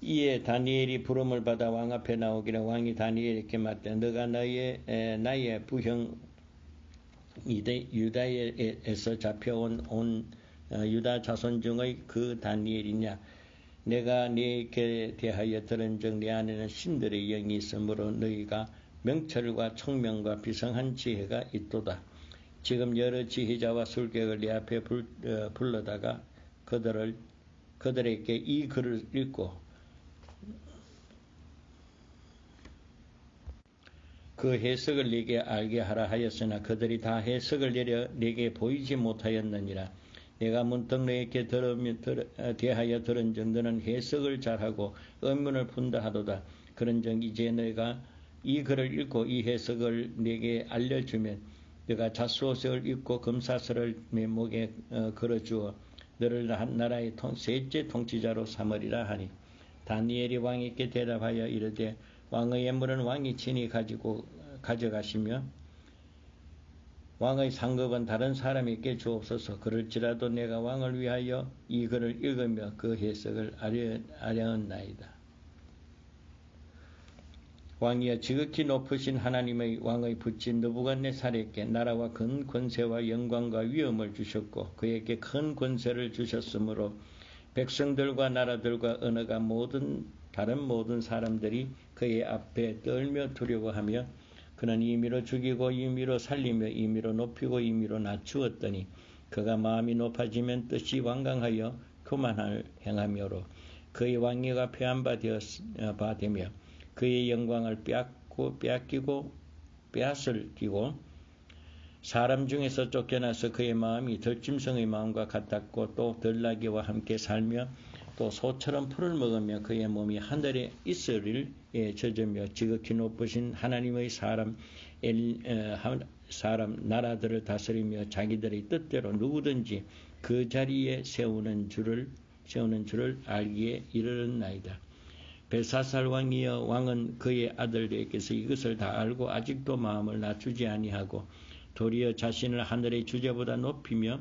이에 다니엘이 부름을 받아 왕 앞에 나오기를 왕이 다니엘에게 말하되 너가 나의 부형 유다에서 잡혀온 유다 자손 중의 그 다니엘이냐. 내가 네게 대하여 들은즉 내 안에는 신들의 영이 있으므로 너희가 명철과 총명과 비성한 지혜가 있도다. 지금 여러 지혜자와 술객을 내 앞에 불러다가 그들에게 이 글을 읽고 그 해석을 네게 알게 하라 하였으나 그들이 다 해석을 내려 네게 보이지 못하였느니라. 내가 문득 너에게 대하여 들은즉 너는 해석을 잘하고 의문을 푼다 하도다. 그런즉 이제 너가 이 글을 읽고 이 해석을 네게 알려주면 너가 자수옷을 입고 금사슬을 내 목에 걸어주어 너를 나라의 셋째 통치자로 삼으리라 하니 다니엘이 왕에게 대답하여 이르되 왕의 예물은 왕이 친히 가져가시며 왕의 상급은 다른 사람에게 주옵소서. 그럴지라도 내가 왕을 위하여 이 글을 읽으며 그 해석을 아뢰었나이다. 왕이여 지극히 높으신 하나님의 왕의 부친 느부갓네살에게 나라와 큰 권세와 영광과 위엄을 주셨고 그에게 큰 권세를 주셨으므로 백성들과 나라들과 언어가 다른 모든 사람들이 그의 앞에 떨며 두려워하며 그는 임의로 죽이고 임의로 살리며 임의로 높이고 임의로 낮추었더니 그가 마음이 높아지면 뜻이 완강하여 교만을 행하며로 그의 왕위가 폐한바 되며 그의 영광을 빼앗기고 사람 중에서 쫓겨나서 그의 마음이 들짐승의 마음과 같았고 또 들나귀와 함께 살며 또 소처럼 풀을 먹으며 그의 몸이 하늘의 이슬에 젖으며 지극히 높으신 하나님의 사람 나라들을 다스리며 자기들의 뜻대로 누구든지 그 자리에 세우는 줄을 알기에 이르렀나이다. 벨사살 왕이여 왕은 그의 아들에게서 이것을 다 알고 아직도 마음을 낮추지 아니하고 도리어 자신을 하늘의 주제보다 높이며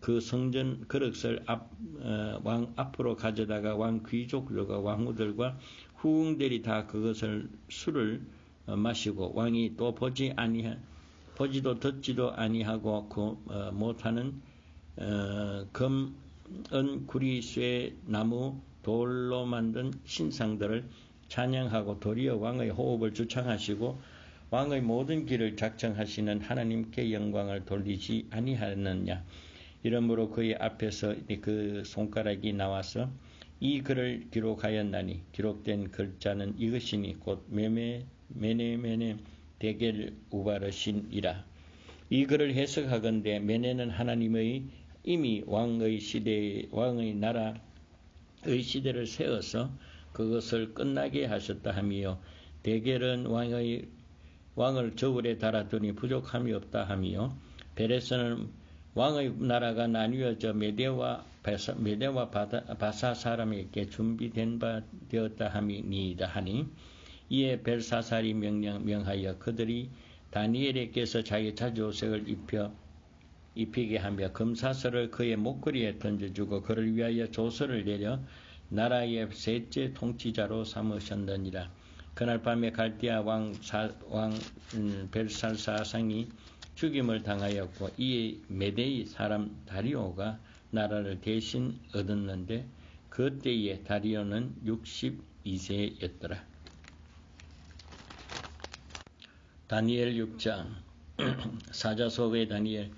그 성전 그릇을 왕 앞으로 가져다가 왕 귀족들과 왕후들과 후궁들이 다 그것을 술을 마시고 왕이 또 보지도 듣지도 아니하고 못하는 금, 은, 구리, 쇠, 나무, 돌로 만든 신상들을 찬양하고 도리어 왕의 호흡을 주창하시고 왕의 모든 길을 작정하시는 하나님께 영광을 돌리지 아니하느냐. 이러므로 그의 앞에서 그 손가락이 나와서 이 글을 기록하였나니 기록된 글자는 이것이니 곧 메네 데겔 우바르신이라. 이 글을 해석하건대 메네는 하나님의 이미 왕의 나라의 시대를 세워서 그것을 끝나게 하셨다 하며 데겔은 왕을 저울에 달아두니 부족함이 없다 하며 벨에서는 왕의 나라가 나뉘어져 메대와 바사 사람에게 준비된 바 되었다 함이니이다 하니, 이에 벨사살이 명하여 그들이 다니엘에게서 자기 자주옷을 입히게 하며 금사슬을 그의 목걸이에 던져주고 그를 위하여 조서를 내려 나라의 셋째 통치자로 삼으셨느니라. 그날 밤에 갈대아 왕 벨살사상이 죽임을 당하였고, 이에 메대의 사람 다리오가 나라를 대신 얻었는데 그때에 다리오는 62세였더라. 다니엘 6장 사자 속의 다니엘.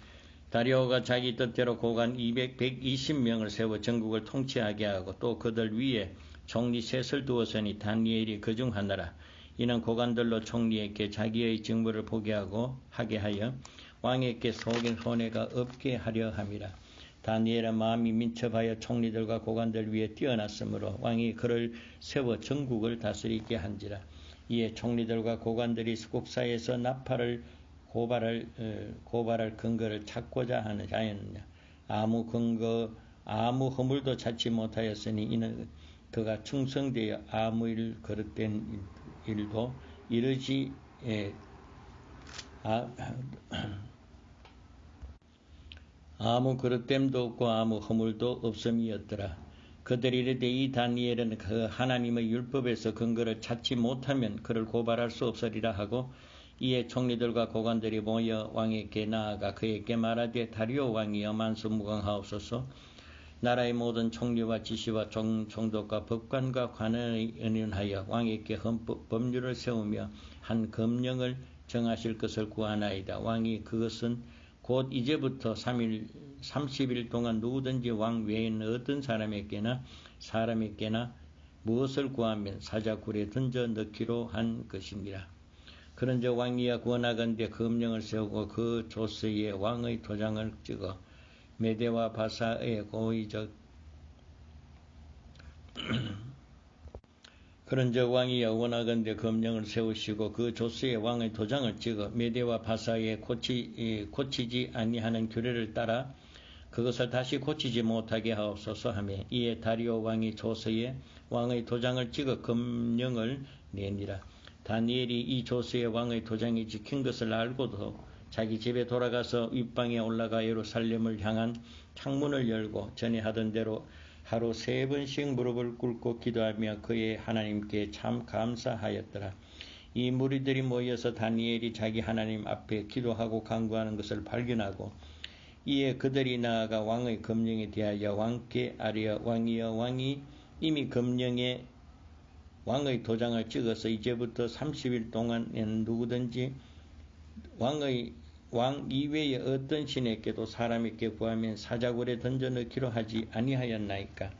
다리오가 자기 뜻대로 고관 120명을 세워 전국을 통치하게 하고 또 그들 위에 총리 셋을 두었으니 다니엘이 그중 하나라. 이는 고관들로 총리에게 자기의 직무를 보게 하게 하여 왕에게 속인 손해가 없게 하려 함이라. 다니엘은 마음이 민첩하여 총리들과 고관들 위에 뛰어났으므로 왕이 그를 세워 전국을 다스리게 한지라. 이에 총리들과 고관들이 국사에서 고발할 근거를 찾고자 하였느냐. 아무 허물도 찾지 못하였으니 이는 그가 충성되어 아무 일 거릇된 일도 이르지 아무 거릇됨도 없고 아무 허물도 없음이었더라. 그들이 이르되 이 다니엘은 그 하나님의 율법에서 근거를 찾지 못하면 그를 고발할 수 없으리라 하고, 이에 총리들과 고관들이 모여 왕에게 나아가 그에게 말하되, 다리오 왕이여 만수무강하옵소서. 나라의 모든 총리와 지시와 총독과 법관과 관원이 의논하여 왕에게 법률을 세우며 한 금령을 정하실 것을 구하나이다. 왕이 그것은 곧 이제부터 30일 동안 누구든지 왕 외에는 어떤 사람에게나 무엇을 구하면 사자굴에 던져 넣기로 한 것입니다. 그런즉 왕이여 구원하건대 금령을 세우고 그 조서에 왕의 도장을 찍어 메대와 바사의 고의적 그런즉 왕이여 원하건대 금령을 세우시고 그 조서에 왕의 도장을 찍어 메대와 바사에 고치지 아니하는 규례를 따라 그것을 다시 고치지 못하게 하옵소서 하며, 이에 다리오 왕이 조서에 왕의 도장을 찍어 금령을 내니라. 다니엘이 이 조서에 왕의 도장이 찍힌 것을 알고도 자기 집에 돌아가서 윗방에 올라가 예루살렘을 향한 창문을 열고 전에 하던 대로 하루 3번씩 무릎을 꿇고 기도하며 그의 하나님께 참 감사하였더라. 이 무리들이 모여서 다니엘이 자기 하나님 앞에 기도하고 간구하는 것을 발견하고, 이에 그들이 나아가 왕의 금령에 대하여 왕께 아뢰어, 왕이여 왕이 이미 금령에 왕의 도장을 찍어서 이제부터 30일 동안에는 누구든지 왕 이외의 어떤 신에게도 사람에게 구하면 사자굴에 던져 넣기로 하지 아니하였나이까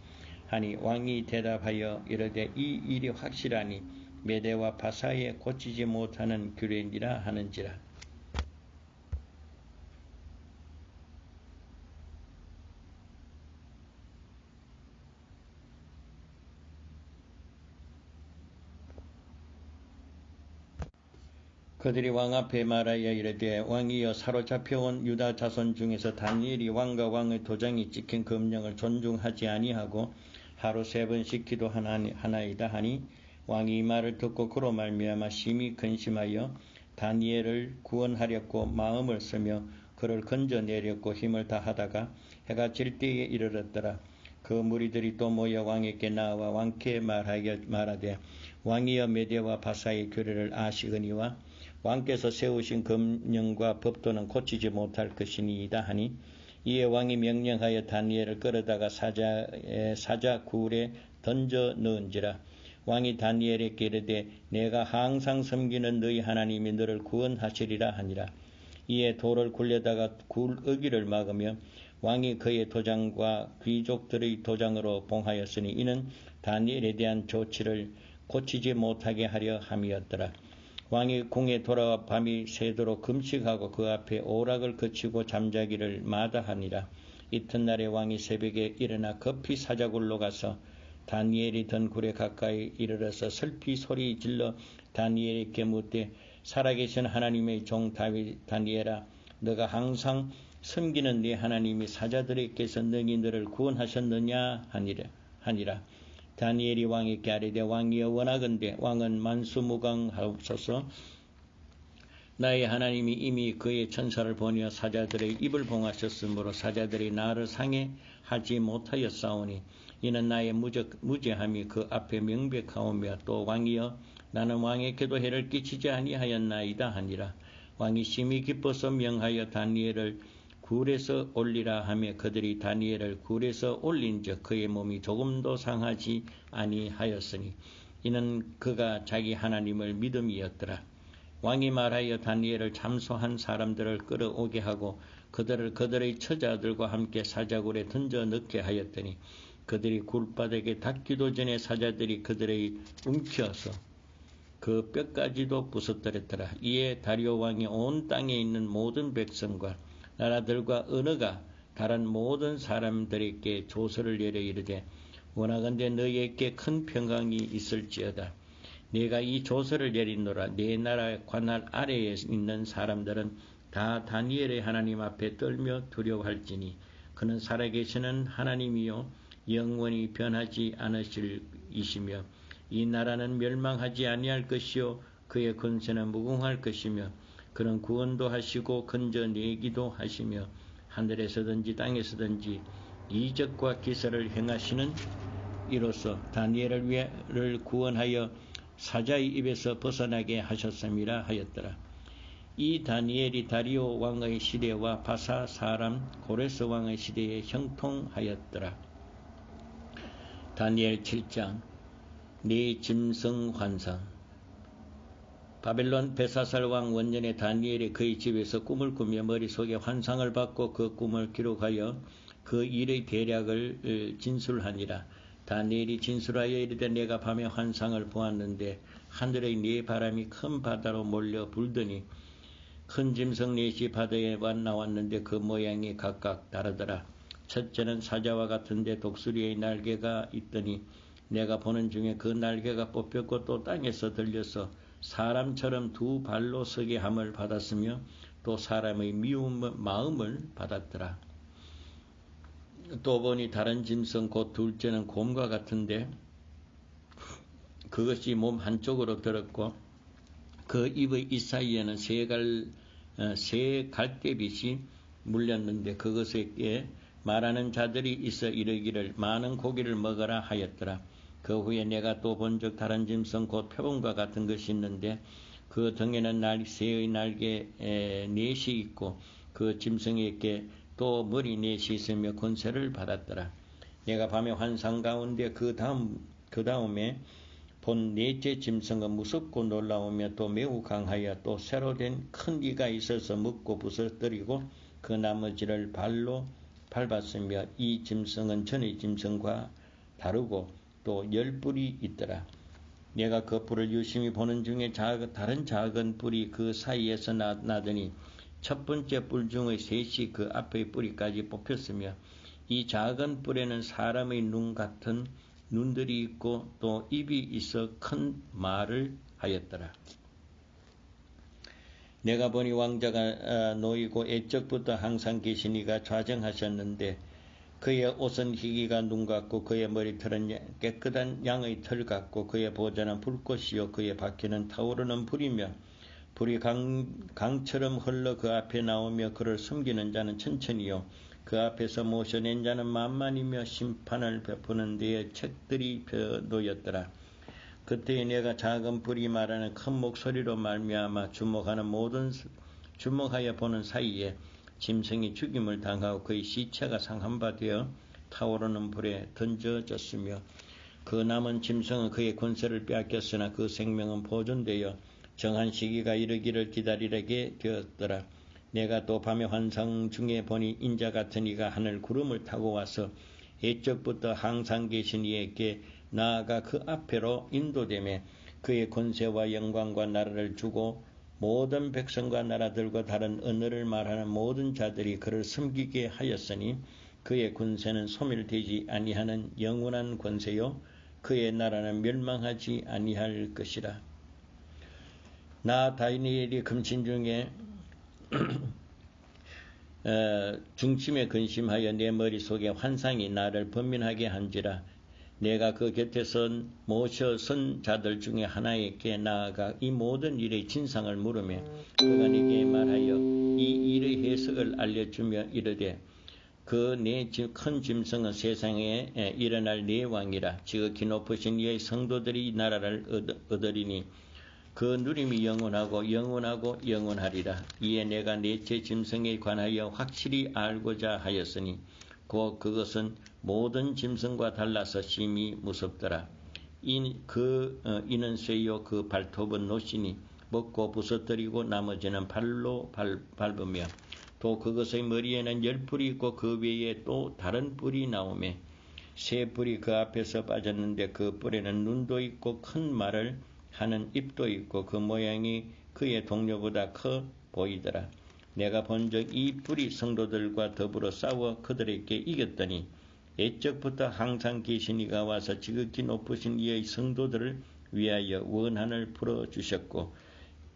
하니, 왕이 대답하여 이르되 이 일이 확실하니 메대와 바사에 고치지 못하는 규례니라 하는지라. 그들이 왕 앞에 말하여 이르되, 왕이여 사로잡혀온 유다 자손 중에서 다니엘이 왕과 왕의 도장이 찍힌 금령을 존중하지 아니하고 하루 3번씩 기도하나이다 하니, 왕이 이 말을 듣고 그로 말미암아 심히 근심하여 다니엘을 구원하려고 마음을 쓰며 그를 건져내려고 힘을 다하다가 해가 질 때에 이르렀더라. 그 무리들이 또 모여 왕에게 나와 왕께 말하되, 왕이여 메대와 바사의 규례를 아시거니와 왕께서 세우신 금령과 법도는 고치지 못할 것이니이다 하니, 이에 왕이 명령하여 다니엘을 끌어다가 사자굴에 던져 넣은지라. 왕이 다니엘에게 이르되 내가 항상 섬기는 너희 하나님이 너를 구원하시리라 하니라. 이에 돌을 굴려다가 굴어기를 막으며 왕이 그의 도장과 귀족들의 도장으로 봉하였으니 이는 다니엘에 대한 조치를 고치지 못하게 하려 함이었더라. 왕이 궁에 돌아와 밤이 새도록 금식하고 그 앞에 오락을 그치고 잠자기를 마다하니라. 이튿날에 왕이 새벽에 일어나 급히 사자굴로 가서 다니엘이 던 굴에 가까이 이르러서 슬피 소리 질러 다니엘에게 묻되, 살아계신 하나님의 종 다니엘아, 너가 항상 섬기는 네 하나님이 사자들에게서 능히 너를 구원하셨느냐 하니라. 다니엘이 왕에게 아뢰되 왕이여 원하건대 왕은 만수무강하옵소서. 나의 하나님이 이미 그의 천사를 보내어 사자들의 입을 봉하셨으므로 사자들이 나를 상해하지 못하였사오니 이는 나의 무죄함이 그 앞에 명백하오며 또 왕이여 나는 왕에게도 해를 끼치지 아니하였나이다 하니라. 왕이 심히 기뻐서 명하여 다니엘을 굴에서 올리라 하며 그들이 다니엘을 굴에서 올린즉 그의 몸이 조금도 상하지 아니하였으니 이는 그가 자기 하나님을 믿음이었더라. 왕이 말하여 다니엘을 참소한 사람들을 끌어오게 하고 그들을 그들의 처자들과 함께 사자굴에 던져 넣게 하였더니 그들이 굴바닥에 닿기도 전에 사자들이 그들의 움켜서 그 뼈까지도 부서뜨렸더라. 이에 다리오 왕이 온 땅에 있는 모든 백성과 나라들과 언어가 다른 모든 사람들에게 조서를 내려 이르되 원하건대 너희에게 큰 평강이 있을지어다. 내가 이 조서를 내리노라. 네 나라 관할 아래에 있는 사람들은 다 다니엘의 하나님 앞에 떨며 두려워할지니 그는 살아계시는 하나님이요 영원히 변하지 않으실 이시며 이 나라는 멸망하지 아니할 것이요 그의 권세는 무궁할 것이며 그는 구원도 하시고 건져내기도 하시며 하늘에서든지 땅에서든지 이적과 기사를 행하시는 이로써 다니엘을 구원하여 사자의 입에서 벗어나게 하셨음이라 하였더라. 이 다니엘이 다리오 왕의 시대와 바사 사람 고레스 왕의 시대에 형통하였더라. 다니엘 7장 네 짐승 환상. 바벨론 베사살 왕 원년에 다니엘이 그의 집에서 꿈을 꾸며 머릿속에 환상을 받고 그 꿈을 기록하여 그 일의 대략을 진술하니라. 다니엘이 진술하여 이르되 내가 밤에 환상을 보았는데 하늘의 네 바람이 큰 바다로 몰려 불더니 큰 짐승 넷이 바다에 나왔는데 그 모양이 각각 다르더라. 첫째는 사자와 같은데 독수리의 날개가 있더니 내가 보는 중에 그 날개가 뽑혔고 또 땅에서 들려서 사람처럼 두 발로 서게 함을 받았으며 또 사람의 미운 마음을 받았더라. 또 보니 다른 짐승 곧 둘째는 곰과 같은데 그것이 몸 한쪽으로 들었고 그 입의 이 사이에는 새 갈대빛이 물렸는데 그것에게 말하는 자들이 있어 이르기를 많은 고기를 먹어라 하였더라. 그 후에 내가 또 본즉 다른 짐승 곧 표범과 같은 것이 있는데 그 등에는 새의 날개 넷이 있고 그 짐승에게 또 머리 넷이 있으며 권세를 받았더라. 내가 밤에 환상 가운데 그 다음에 본 넷째 짐승은 무섭고 놀라우며 또 매우 강하여 또 새로 된 큰 이가 있어서 먹고 부서뜨리고 그 나머지를 발로 밟았으며 이 짐승은 전의 짐승과 다르고 또 10뿔이 있더라. 내가 그 뿔을 유심히 보는 중에 다른 작은 뿔이 그 사이에서 나더니 첫 번째 뿔 중의 셋이 그 앞의 뿌리까지 뽑혔으며 이 작은 뿔에는 사람의 눈 같은 눈들이 있고 또 입이 있어 큰 말을 하였더라. 내가 보니 왕자가 놓이고 옛적부터 항상 계신 이가 좌정하셨는데 그의 옷은 희기가 눈 같고 그의 머리털은 깨끗한 양의 털 같고 그의 보좌는 불꽃이요 그의 바퀴는 타오르는 불이며 불이 강처럼 흘러 그 앞에 나오며 그를 숨기는 자는 천천히요 그 앞에서 모셔낸 자는 만만이며 심판을 베푸는 데에 책들이 놓였더라. 그때에 내가 작은 불이 말하는 큰 목소리로 말미암아 주목하여 보는 사이에 짐승이 죽임을 당하고 그의 시체가 상한 되어 타오르는 불에 던져졌으며 그 남은 짐승은 그의 권세를 빼앗겼으나 그 생명은 보존되어 정한 시기가 이르기를 기다리게 되었더라. 내가 또 밤에 환상 중에 보니 인자 같은 이가 하늘 구름을 타고 와서 옛적부터 항상 계신 이에게 나아가 그 앞에로 인도되며 그의 권세와 영광과 나라를 주고 모든 백성과 나라들과 다른 언어를 말하는 모든 자들이 그를 섬기게 하였으니 그의 권세는 소멸되지 아니하는 영원한 권세요 그의 나라는 멸망하지 아니할 것이라. 나 다니엘이 금신 중에 중심에 근심하여 내 머릿속에 환상이 나를 번민하게 한지라. 내가 그 곁에서 모셔 선 자들 중에 하나에게 나아가 이 모든 일의 진상을 물으며 그가 내게 말하여 이 일의 해석을 알려주며 이르되 그 내 큰 짐승은 세상에 일어날 네 왕이라. 지극히 높으신 이의 성도들이 이 나라를 얻으리니 그 누림이 영원하고 영원하고 영원하리라. 이에 내가 넷째 짐승에 관하여 확실히 알고자 하였으니 그것은 모든 짐승과 달라서 심히 무섭더라. 이는 쇠요 그 발톱은 노시니 먹고 부서뜨리고 나머지는 발로 밟으며 또 그것의 머리에는 10뿔이 있고 그 외에 또 다른 뿔이 나오매 세 뿔이 그 앞에서 빠졌는데 그 뿔에는 눈도 있고 큰 말을 하는 입도 있고 그 모양이 그의 동료보다 커 보이더라. 내가 본즉 이 뿔이 성도들과 더불어 싸워 그들에게 이겼더니 옛적부터 항상 계신 이가 와서 지극히 높으신 이의 성도들을 위하여 원한을 풀어주셨고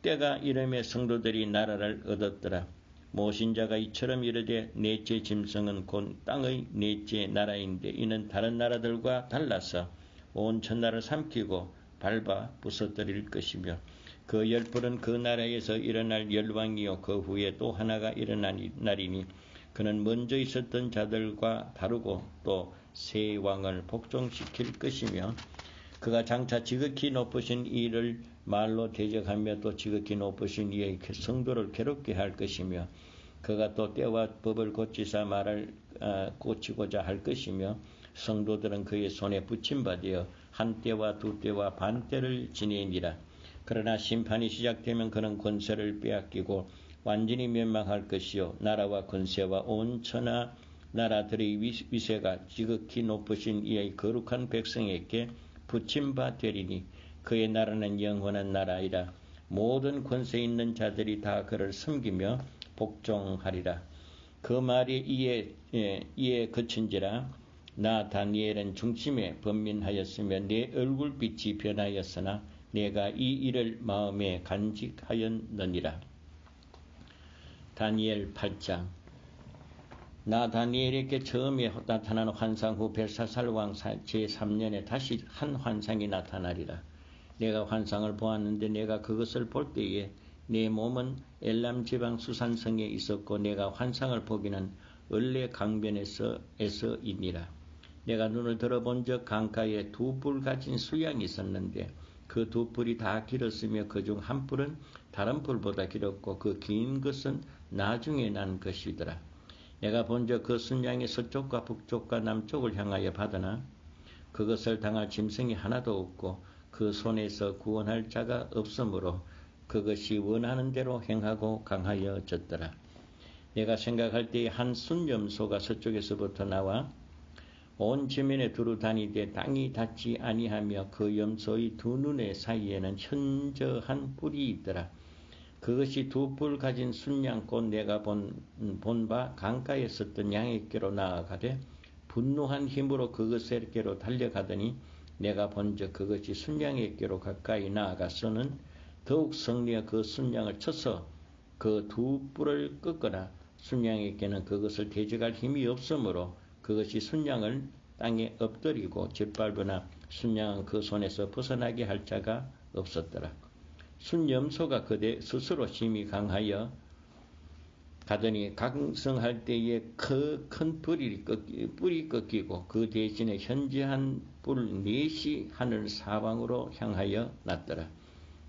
때가 이름에 성도들이 나라를 얻었더라. 모신자가 이처럼 이르되 넷째 짐승은 곧 땅의 넷째 나라인데 이는 다른 나라들과 달라서 온 천나를 삼키고 밟아 부서뜨릴 것이며 그 10뿔은 그 나라에서 일어날 열왕이요 그 후에 또 하나가 일어나리니 그는 먼저 있었던 자들과 다르고 또 새 왕을 복종시킬 것이며 그가 장차 지극히 높으신 이를 말로 대적하며 또 지극히 높으신 이의 성도를 괴롭게 할 것이며 그가 또 때와 법을 고치사 말을 고치고자 할 것이며 성도들은 그의 손에 붙임받아 한 때와 두 때와 반 때를 지내니라. 그러나 심판이 시작되면 그는 권세를 빼앗기고 완전히 멸망할 것이요 나라와 권세와 온 천하 나라들의 위세가 지극히 높으신 이의 거룩한 백성에게 붙임바 되리니 그의 나라는 영원한 나라이라. 모든 권세 있는 자들이 다 그를 섬기며 복종하리라. 그 말이 이에 그친지라. 나 다니엘은 중심에 번민하였으며 내 얼굴빛이 변하였으나 내가 이 일을 마음에 간직하였느니라. 다니엘 8장. 나 다니엘에게 처음에 나타난 환상 후 벨사살 왕 제3년에 다시 한 환상이 나타나리라. 내가 환상을 보았는데 내가 그것을 볼 때에 내 몸은 엘람 지방 수산성에 있었고 내가 환상을 보기는 을레 강변에서이니라. 내가 눈을 들어본 적 강가에 두 뿔 가진 수양이 있었는데 그 두 뿔이 다 길었으며 그중 한 뿔은 다른 뿔보다 길었고 그 긴 것은 나중에 난 것이더라. 내가 본적 그 순양이 서쪽과 북쪽과 남쪽을 향하여 받으나 그것을 당할 짐승이 하나도 없고 그 손에서 구원할 자가 없으므로 그것이 원하는 대로 행하고 강하여졌더라. 내가 생각할 때에 한 순염소가 서쪽에서부터 나와 온 지면에 두루 다니되 땅이 닿지 아니하며 그 염소의 두 눈의 사이에는 현저한 뿔이 있더라. 그것이 두 뿔 가진 순양 곧 내가 본 바 강가에 있었던 양에게로 나아가되 분노한 힘으로 그것에게로 달려가더니 내가 본즉 그것이 순양에게로 가까이 나아가서는 더욱 성내어 그 순양을 쳐서 그 두 뿔을 꺾거나 순양에게는 그것을 대적할 힘이 없으므로 그것이 순양을 땅에 엎드리고 짓밟으나 순양은 그 손에서 벗어나게 할 자가 없었더라. 순염소가 그대 스스로 힘이 강하여 가더니 강성할 때에 큰 뿔이 꺾이고 그 대신에 현저한 뿔 넷이 하늘 사방으로 향하여 났더라.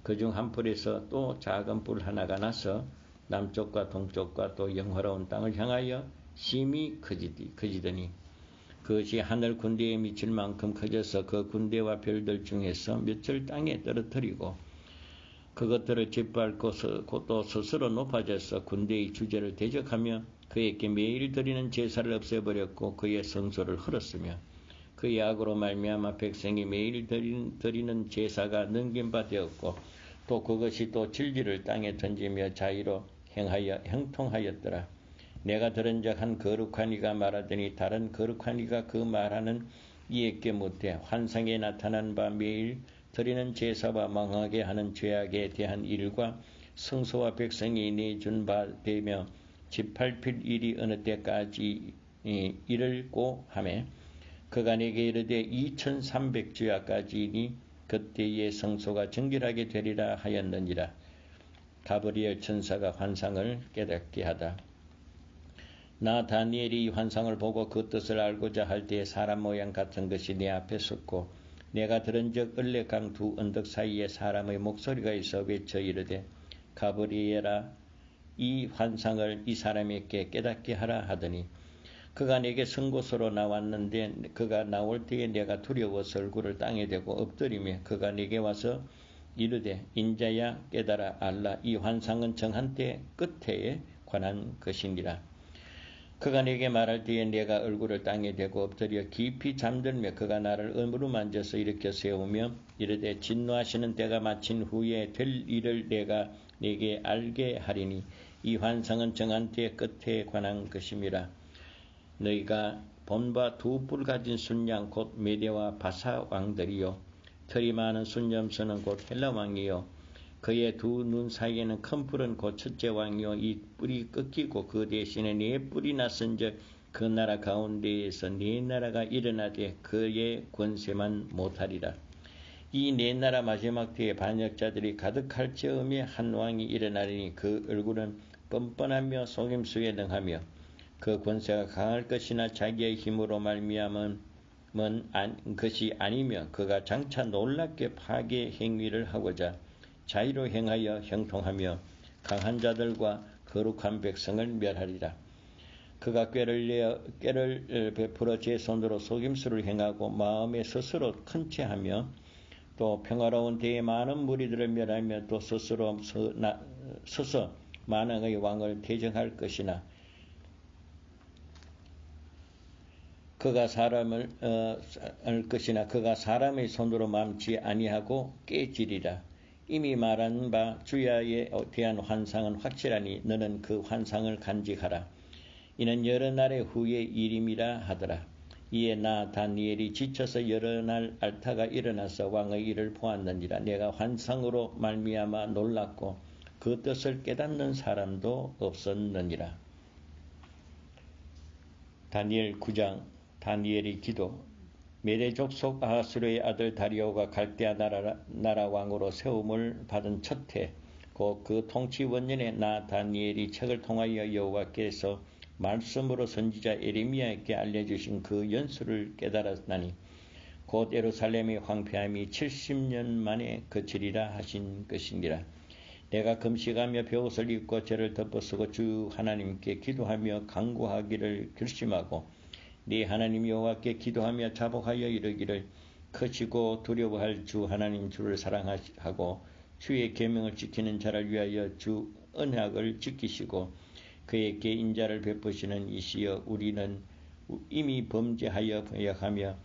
그중 한 뿔에서 또 작은 뿔 하나가 나서 남쪽과 동쪽과 또 영화로운 땅을 향하여 심히 커지더니 그것이 하늘 군대에 미칠 만큼 커져서 그 군대와 별들 중에서 몇을 땅에 떨어뜨리고 그것들을 짓밟고 또 스스로 높아져서 군대의 주제를 대적하며 그에게 매일 드리는 제사를 없애버렸고 그의 성소를 헐었으며 그의 악으로 말미암아 백성이 매일 드리는 제사가 넘긴 바 되었고 또 그것이 또 진리를 땅에 던지며 자의로 행하여 형통하였더라. 내가 들은 적 한 거룩한 이가 말하더니 다른 거룩한 이가 그 말하는 이에게 묻되 환상에 나타난 바 매일 드리는 제사와 망하게 하는 죄악에 대한 일과 성소와 백성이 내준 바 되며 짓밟힐 일이 어느 때까지 이를고 하매 그가 내게 이르되 2300주야까지니 그때의 성소가 정결하게 되리라 하였느니라. 가브리엘 천사가 환상을 깨닫게 하다. 나 다니엘이 이 환상을 보고 그 뜻을 알고자 할 때에 사람 모양 같은 것이 내 앞에 섰고 내가 들은즉 을레강 두 언덕 사이에 사람의 목소리가 있어 외쳐 이르되 가브리엘아 이 환상을 이 사람에게 깨닫게 하라 하더니 그가 내게 선 곳으로 나왔는데 그가 나올 때에 내가 두려워서 얼굴을 땅에 대고 엎드리며 그가 내게 와서 이르되 인자야 깨달아 알라 이 환상은 정한 때 끝에 관한 것이니라. 그가 내게 말할 때에 내가 얼굴을 땅에 대고 엎드려 깊이 잠들며 그가 나를 어루만져서 일으켜 세우며 이르되 진노하시는 때가 마친 후에 될 일을 내가 네게 알게 하리니 이 환상은 정한 때의 끝에 관한 것임이라. 너희가 본바 두 뿔 가진 순양 곧 메대와 바사 왕들이요 털이 많은 순념수는 곧 헬라 왕이요 그의 두 눈 사이에는 큰 뿔은 곧 첫째 왕이요 이 뿔이 꺾이고 그 대신에 네 뿔이 났은즉 그 나라 가운데에서 네 나라가 일어나되 그의 권세만 못하리라. 이 네 나라 마지막 때에 반역자들이 가득할 즈음에 한 왕이 일어나리니 그 얼굴은 뻔뻔하며 속임수에 능하며 그 권세가 강할 것이나 자기의 힘으로 말미암은 것이 아니며 그가 장차 놀랍게 파괴 행위를 하고자 자의로 행하여 형통하며 강한 자들과 거룩한 백성을 멸하리라. 그가 꾀를 베풀어 제 손으로 속임수를 행하고 마음에 스스로 큰 채하며 또 평화로운 때에 많은 무리들을 멸하며 또 스스로 서서 만왕의 왕을 대정할 것이나 그가 사람의 손으로 맘지 아니하고 깨지리라. 이미 말한 바 주야에 대한 환상은 확실하니 너는 그 환상을 간직하라. 이는 여러 날의 후의 일임이라 하더라. 이에 나 다니엘이 지쳐서 여러 날 앓다가 일어나서 왕의 일을 보았느니라. 내가 환상으로 말미암아 놀랐고 그 뜻을 깨닫는 사람도 없었느니라. 다니엘 9장. 다니엘의 기도. 메대 족속 아하수르의 아들 다리오가 갈대아 나라 왕으로 세움을 받은 첫 해 곧 그 통치 원년에 나 다니엘이 책을 통하여 여호와께서 말씀으로 선지자 에레미야에게 알려주신 그 연수를 깨달았나니 곧 예루살렘의 황폐함이 70년 만에 그치리라 하신 것이니라. 내가 금식하며 벼옷을 입고 죄를 덮어쓰고 주 하나님께 기도하며 간구하기를 결심하고 네 하나님 여호와께 기도하며 자복하여 이르기를 크시고 두려워할 주 하나님 주를 사랑하고 주의 계명을 지키는 자를 위하여 주 언약을 지키시고 그에게 인자를 베푸시는 이시여 우리는 이미 범죄하여 배역하며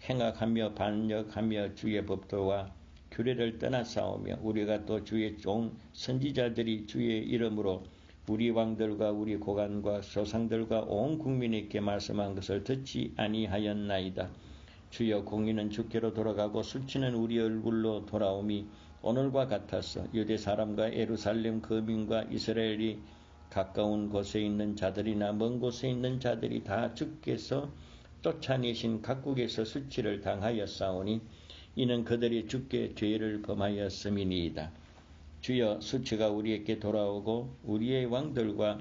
행악하며 반역하며 주의 법도와 규례를 떠나싸우며 우리가 또 주의 종 선지자들이 주의 이름으로 우리 왕들과 우리 고관과 조상들과 온 국민에게 말씀한 것을 듣지 아니하였나이다. 주여 공의는 주께로 돌아가고 수치는 우리 얼굴로 돌아오미 오늘과 같았어. 유대 사람과 예루살렘 거민과 이스라엘이 가까운 곳에 있는 자들이나 먼 곳에 있는 자들이 다 주께서 쫓아내신 각국에서 수치를 당하였사오니 이는 그들이 주께 죄를 범하였음이니이다. 주여 수치가 우리에게 돌아오고 우리의 왕들과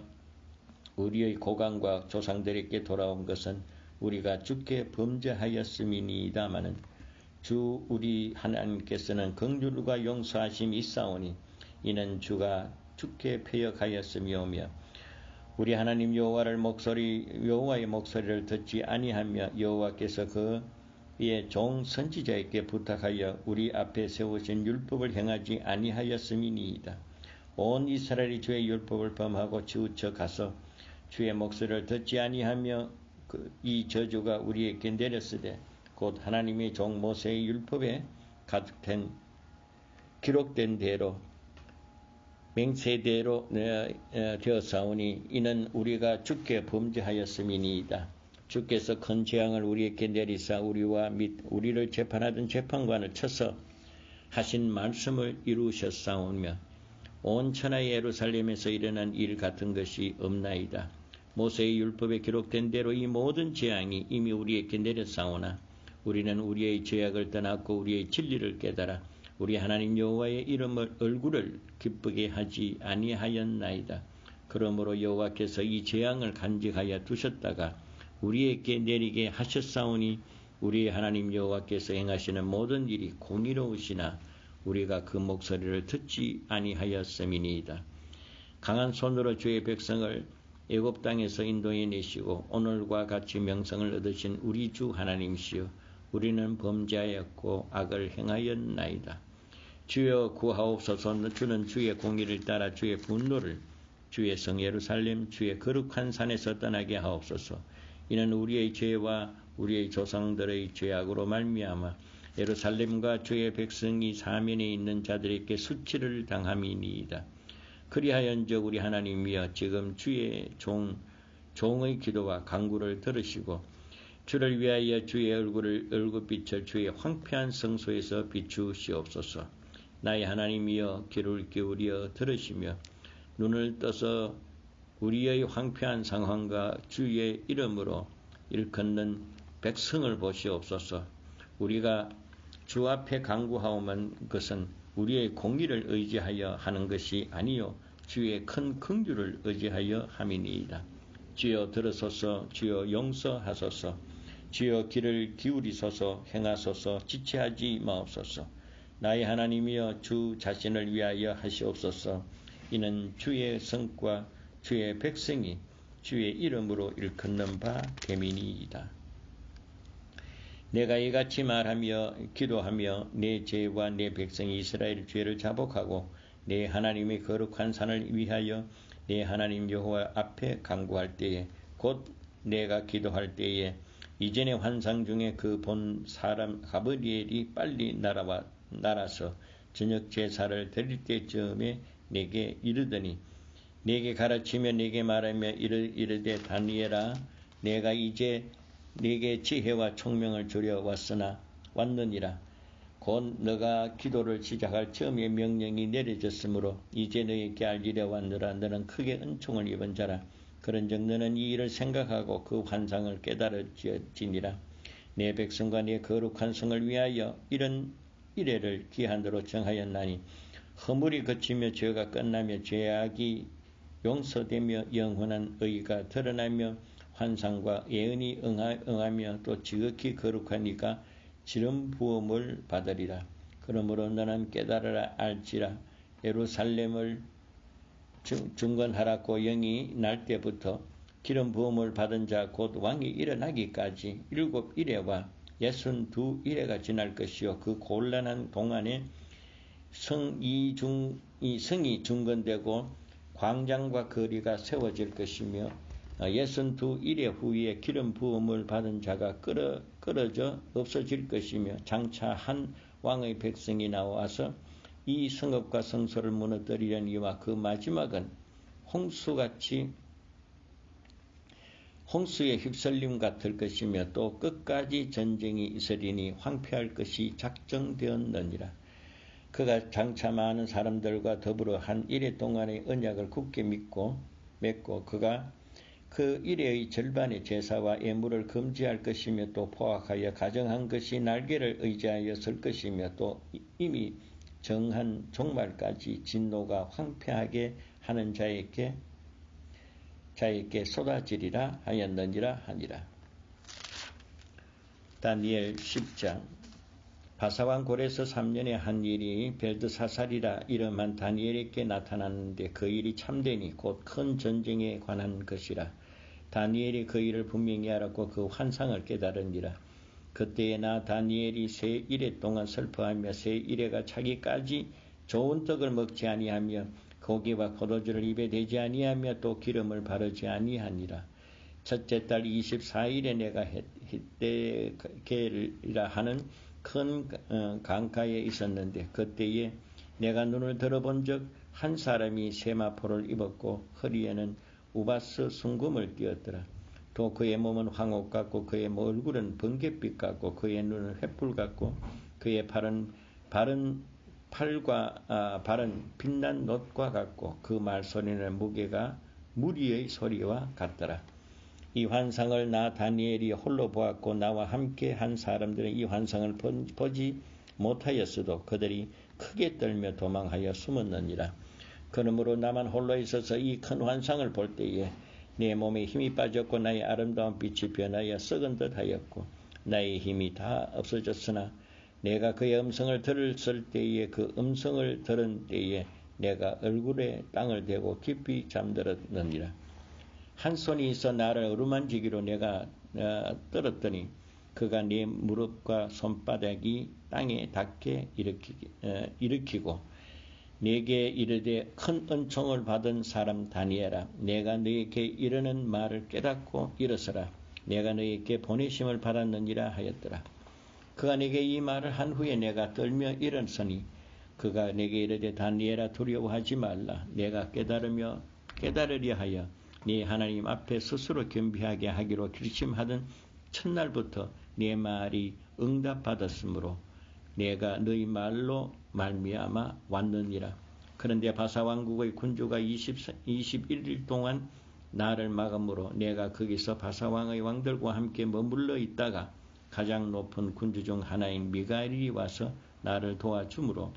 우리의 고관과 조상들에게 돌아온 것은 우리가 주께 범죄하였음이니이다마는 주 우리 하나님께서는 긍휼과 용서하심이 있사오니 이는 주가 주께 패역하였음이오며 우리 하나님 여호와의 목소리를 듣지 아니하며 여호와께서 그의 종 선지자에게 부탁하여 우리 앞에 세우신 율법을 행하지 아니하였음이니이다. 온 이스라엘이 주의 율법을 범하고 치우쳐 가서 주의 목소리를 듣지 아니하며 이 저주가 우리에게 내렸으되 곧 하나님의 종 모세의 율법에 가득된 기록된 대로 맹세대로 되었사오니 이는 우리가 주께 범죄하였음이니이다. 주께서 큰 재앙을 우리에게 내리사 우리와 및 우리를 재판하던 재판관을 쳐서 하신 말씀을 이루셨사오며 온 천하의 예루살렘에서 일어난 일 같은 것이 없나이다. 모세의 율법에 기록된 대로 이 모든 재앙이 이미 우리에게 내렸사오나 우리는 우리의 죄악을 떠났고 우리의 진리를 깨달아 우리 하나님 여호와의 이름을 얼굴을 기쁘게 하지 아니하였나이다. 그러므로 여호와께서 이 재앙을 간직하여 두셨다가 우리에게 내리게 하셨사오니 우리의 하나님 여호와께서 행하시는 모든 일이 공의로우시나 우리가 그 목소리를 듣지 아니하였음이니이다. 강한 손으로 주의 백성을 애굽 땅에서 인도해 내시고 오늘과 같이 명성을 얻으신 우리 주 하나님이시여 우리는 범죄하였고 악을 행하였나이다. 주여 구하옵소서. 주는 주의 공의를 따라 주의 분노를 주의 성 예루살렘 주의 거룩한 산에서 떠나게 하옵소서. 이는 우리의 죄와 우리의 조상들의 죄악으로 말미암아 예루살렘과 주의 백성이 사면에 있는 자들에게 수치를 당함이니이다. 그리하연즉 우리 하나님이여 지금 주의 종의 기도와 간구를 들으시고 주를 위하여 주의 얼굴빛을 주의 황폐한 성소에서 비추시옵소서. 나의 하나님이여 귀를 기울여 들으시며 눈을 떠서 우리의 황폐한 상황과 주의 이름으로 일컫는 백성을 보시옵소서. 우리가 주 앞에 간구하오만 것은 우리의 공의를 의지하여 하는 것이 아니요 주의 큰 긍휼을 의지하여 함이니이다. 주여 들으소서. 주여 용서하소서. 주여 귀를 기울이소서. 행하소서. 지체하지 마옵소서. 나의 하나님이여 주 자신을 위하여 하시옵소서. 이는 주의 성과 주의 백성이 주의 이름으로 일컫는 바 됨이니이다. 내가 이같이 말하며 기도하며 내 죄와 내 백성 이스라엘 죄를 자복하고 내 하나님의 거룩한 산을 위하여 내 하나님 여호와 앞에 간구할 때에 곧 내가 기도할 때에 이전의 환상 중에 그 본 사람 가브리엘이 빨리 날아서 저녁 제사를 드릴 때쯤에 내게 이르더니 내게 가르치며 내게 말하며 이르되 다니엘아 내가 이제 네게 지혜와 총명을 주려 왔느니라. 곧 너가 기도를 시작할 처음에 명령이 내려졌으므로 이제 너에게 알리려 왔노라. 너는 크게 은총을 입은 자라. 그런즉 너는 이 일을 생각하고 그 환상을 깨달을지니라. 내 백성과 내 거룩한 성을 위하여 이런 이래를 기한으로 정하였나니 허물이 그치며 죄가 끝나며 죄악이 용서되며 영원한 의가 드러나며 환상과 예언이 응하며 또 지극히 거룩한 이가 지름 부음을 받으리라. 그러므로 너는 깨달으라 알지라. 예루살렘을 중건하라고 영이 날 때부터 기름 부음을 받은 자 곧 왕이 일어나기까지 7일에와 62일에가 지날 것이요 그 곤란한 동안에 성이 중건되고 광장과 거리가 세워질 것이며 62일 후에 기름 부음을 받은 자가 끊어져 없어질 것이며 장차 한 왕의 백성이 나와서 이 성읍과 성소를 무너뜨리려니와 그 마지막은 홍수에 휩쓸림 같을 것이며 또 끝까지 전쟁이 있으리니 황폐할 것이 작정되었느니라. 그가 장차 많은 사람들과 더불어 한 일해 동안의 언약을 굳게 맺고 그가 그 일해의 절반의 제사와 예물을 금지할 것이며 또 포악하여 가정한 것이 날개를 의지하여 설 것이며 또 이미 정한 종말까지 진노가 황폐하게 하는 자에게 쏟아지리라 하였느니라 하니라. 다니엘 10장. 바사왕 고레스 3년에 한 일이 벨드사살이라 이름한 다니엘에게 나타났는데 그 일이 참되니 곧 큰 전쟁에 관한 것이라. 다니엘이 그 일을 분명히 알았고 그 환상을 깨달으니라. 그때에 나 다니엘이 새 일해 동안 슬퍼하며 새 일해가 차기까지 좋은 떡을 먹지 아니하며 고기와 포도주를 입에 대지 아니하며 또 기름을 바르지 아니하니라. 첫째 달 24일에 내가 히데겔이라 하는 큰 강가에 있었는데 그때에 내가 눈을 들어본즉 한 사람이 세마포를 입었고 허리에는 우바스 순금을 띄었더라. 또 그의 몸은 황옥 같고 그의 얼굴은 번갯빛 같고 그의 눈은 횃불 같고 그의 발은 팔과 발은 빛난 놋과 같고 그 말소리는 무게가 무리의 소리와 같더라. 이 환상을 나 다니엘이 홀로 보았고 나와 함께 한 사람들은 이 환상을 보지 못하였어도 그들이 크게 떨며 도망하여 숨었느니라. 그러므로 나만 홀로 있어서 이 큰 환상을 볼 때에 내 몸에 힘이 빠졌고 나의 아름다운 빛이 변하여 썩은 듯 하였고 나의 힘이 다 없어졌으나 내가 그의 음성을 들었을 때에 그 음성을 들은 때에 내가 얼굴에 땅을 대고 깊이 잠들었느니라. 한 손이 있어 나를 어루만지기로 내가 떨었더니 그가 내 무릎과 손바닥이 땅에 닿게 일으키고 내게 이르되 큰 은총을 받은 사람 다니엘아, 내가 너에게 이르는 말을 깨닫고 일어서라. 내가 너에게 보내심을 받았느니라 하였더라. 그가 내게 이 말을 한 후에 내가 떨며 일어서니 그가 내게 이르되 다니엘아, 두려워하지 말라. 내가 깨달으려 하여 네 하나님 앞에 스스로 겸비하게 하기로 결심하던 첫날부터 네 말이 응답받았으므로 내가 너희 말로 말미암아 왔느니라. 그런데 바사왕국의 군주가 21일 동안 나를 막음으로 내가 거기서 바사왕의 왕들과 함께 머물러 있다가 가장 높은 군주 중 하나인 미가엘이 와서 나를 도와주므로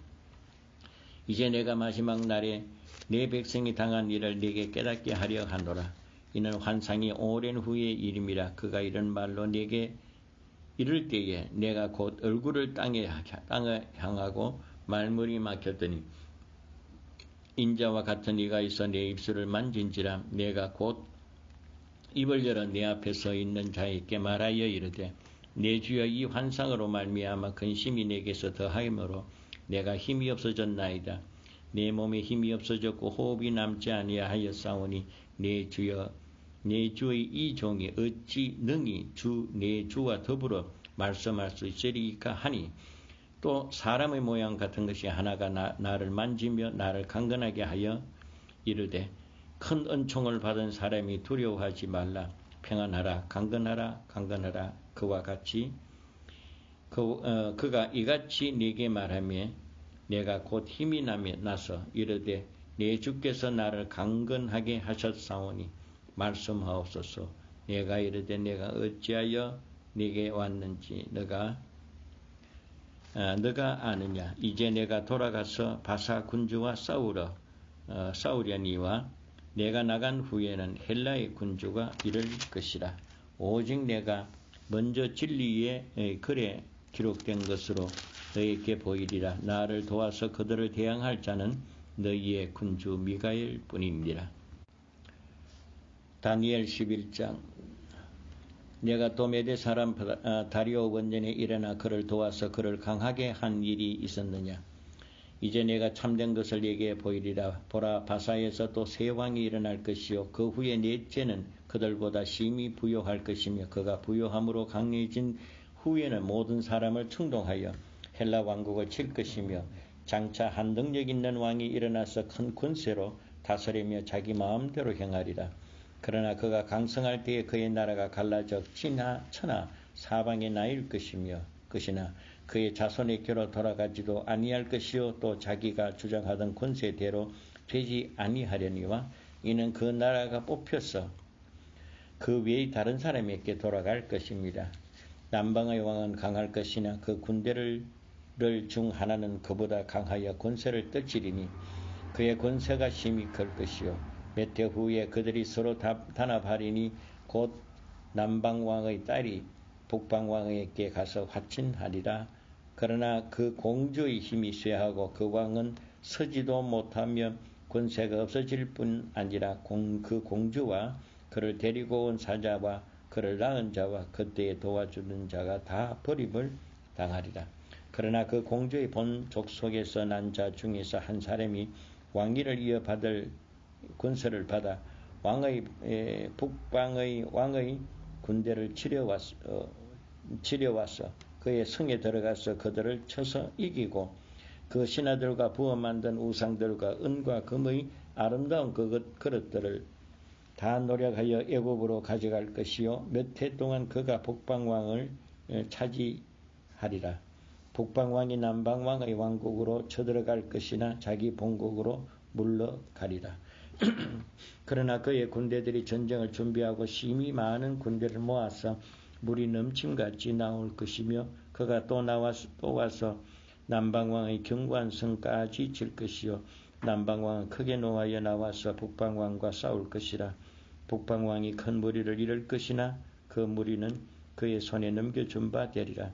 이제 내가 마지막 날에 내 백성이 당한 일을 네게 깨닫게 하려 하노라. 이는 환상이 오랜 후의 일임이라. 그가 이런 말로 네게 이를 때에 내가 곧 얼굴을 땅에 향하고 말문이 막혔더니 인자와 같은 이가 있어 내 입술을 만진지라. 내가 곧 입을 열어 내 앞에 서 있는 자에게 말하여 이르되 내 주여, 이 환상으로 말미암아 근심이 내게서 더하므로 내가 힘이 없어졌나이다. 내 몸에 힘이 없어졌고 호흡이 남지 아니하였사오니 내 주여, 내 주의 이 종이 어찌 능히 내 주와 더불어 말씀할 수 있으리까 하니 또 사람의 모양 같은 것이 하나가 나를 만지며 나를 강건하게 하여 이르되 큰 은총을 받은 사람이 두려워하지 말라. 평안하라, 강건하라. 그와 같이 그가 이같이 네게 말하며 내가 곧 힘이 나서 이르되 내 주께서 나를 강건하게 하셨사오니 말씀하옵소서. 내가 이르되 내가 어찌하여 네게 왔는지 너가 아느냐. 이제 내가 돌아가서 바사 군주와 싸우려니와 내가 나간 후에는 헬라의 군주가 이를 것이라. 오직 내가 먼저 진리의 글에 기록된 것으로 너희에게 보이리라. 나를 도와서 그들을 대항할 자는 너희의 군주 미가엘 뿐이니라. 다니엘 11장. 내가 또 메대 사람 다리오 원년에 일어나 그를 도와서 그를 강하게 한 일이 있었느냐. 이제 내가 참된 것을 네게 보이리라. 보라, 바사에서 또 새 왕이 일어날 것이요 그 후에 넷째는 그들보다 심히 부요할 것이며 그가 부요함으로 강해진 후에는 모든 사람을 충동하여 헬라 왕국을 칠 것이며 장차 한 능력 있는 왕이 일어나서 큰 권세로 다스리며 자기 마음대로 행하리라. 그러나 그가 강성할 때에 그의 나라가 갈라져 천하 사방에 나일 것이나 그의 자손에게로 돌아가지도 아니할 것이요 또 자기가 주장하던 권세대로 되지 아니하려니와 이는 그 나라가 뽑혀서 그 외의 다른 사람에게 돌아갈 것입니다. 남방의 왕은 강할 것이나 그 군대를 중 하나는 그보다 강하여 권세를 떨치리니 그의 권세가 심히 클 것이요 몇 해 후에 그들이 서로 단합하리니 곧 남방왕의 딸이 북방왕에게 가서 화친하리라. 그러나 그 공주의 힘이 쇠하고 그 왕은 서지도 못하며 권세가 없어질 뿐 아니라 그 공주와 그를 데리고 온 사자와 그를 낳은 자와 그때에 도와주는 자가 다 버림을 당하리라. 그러나 그 공주의 본 족속에서 난 자 중에서 한 사람이 왕위를 이어받을 권세를 받아 북방의 왕의 군대를 치려와서 그의 성에 들어가서 그들을 쳐서 이기고 그 신하들과 부어 만든 우상들과 은과 금의 아름다운 그릇들을 다 노력하여 애굽으로 가져갈 것이요 몇 해 동안 그가 북방왕을 차지하리라. 북방왕이 남방왕의 왕국으로 쳐들어갈 것이나 자기 본국으로 물러가리라. 그러나 그의 군대들이 전쟁을 준비하고 심히 많은 군대를 모아서 물이 넘침같이 나올 것이며 그가 또 와서 남방왕의 견고한 성까지 질 것이요 남방왕은 크게 노하여 나와서 북방왕과 싸울 것이라. 북방왕이 큰 무리를 이룰 것이나 그 무리는 그의 손에 넘겨준 바 되리라.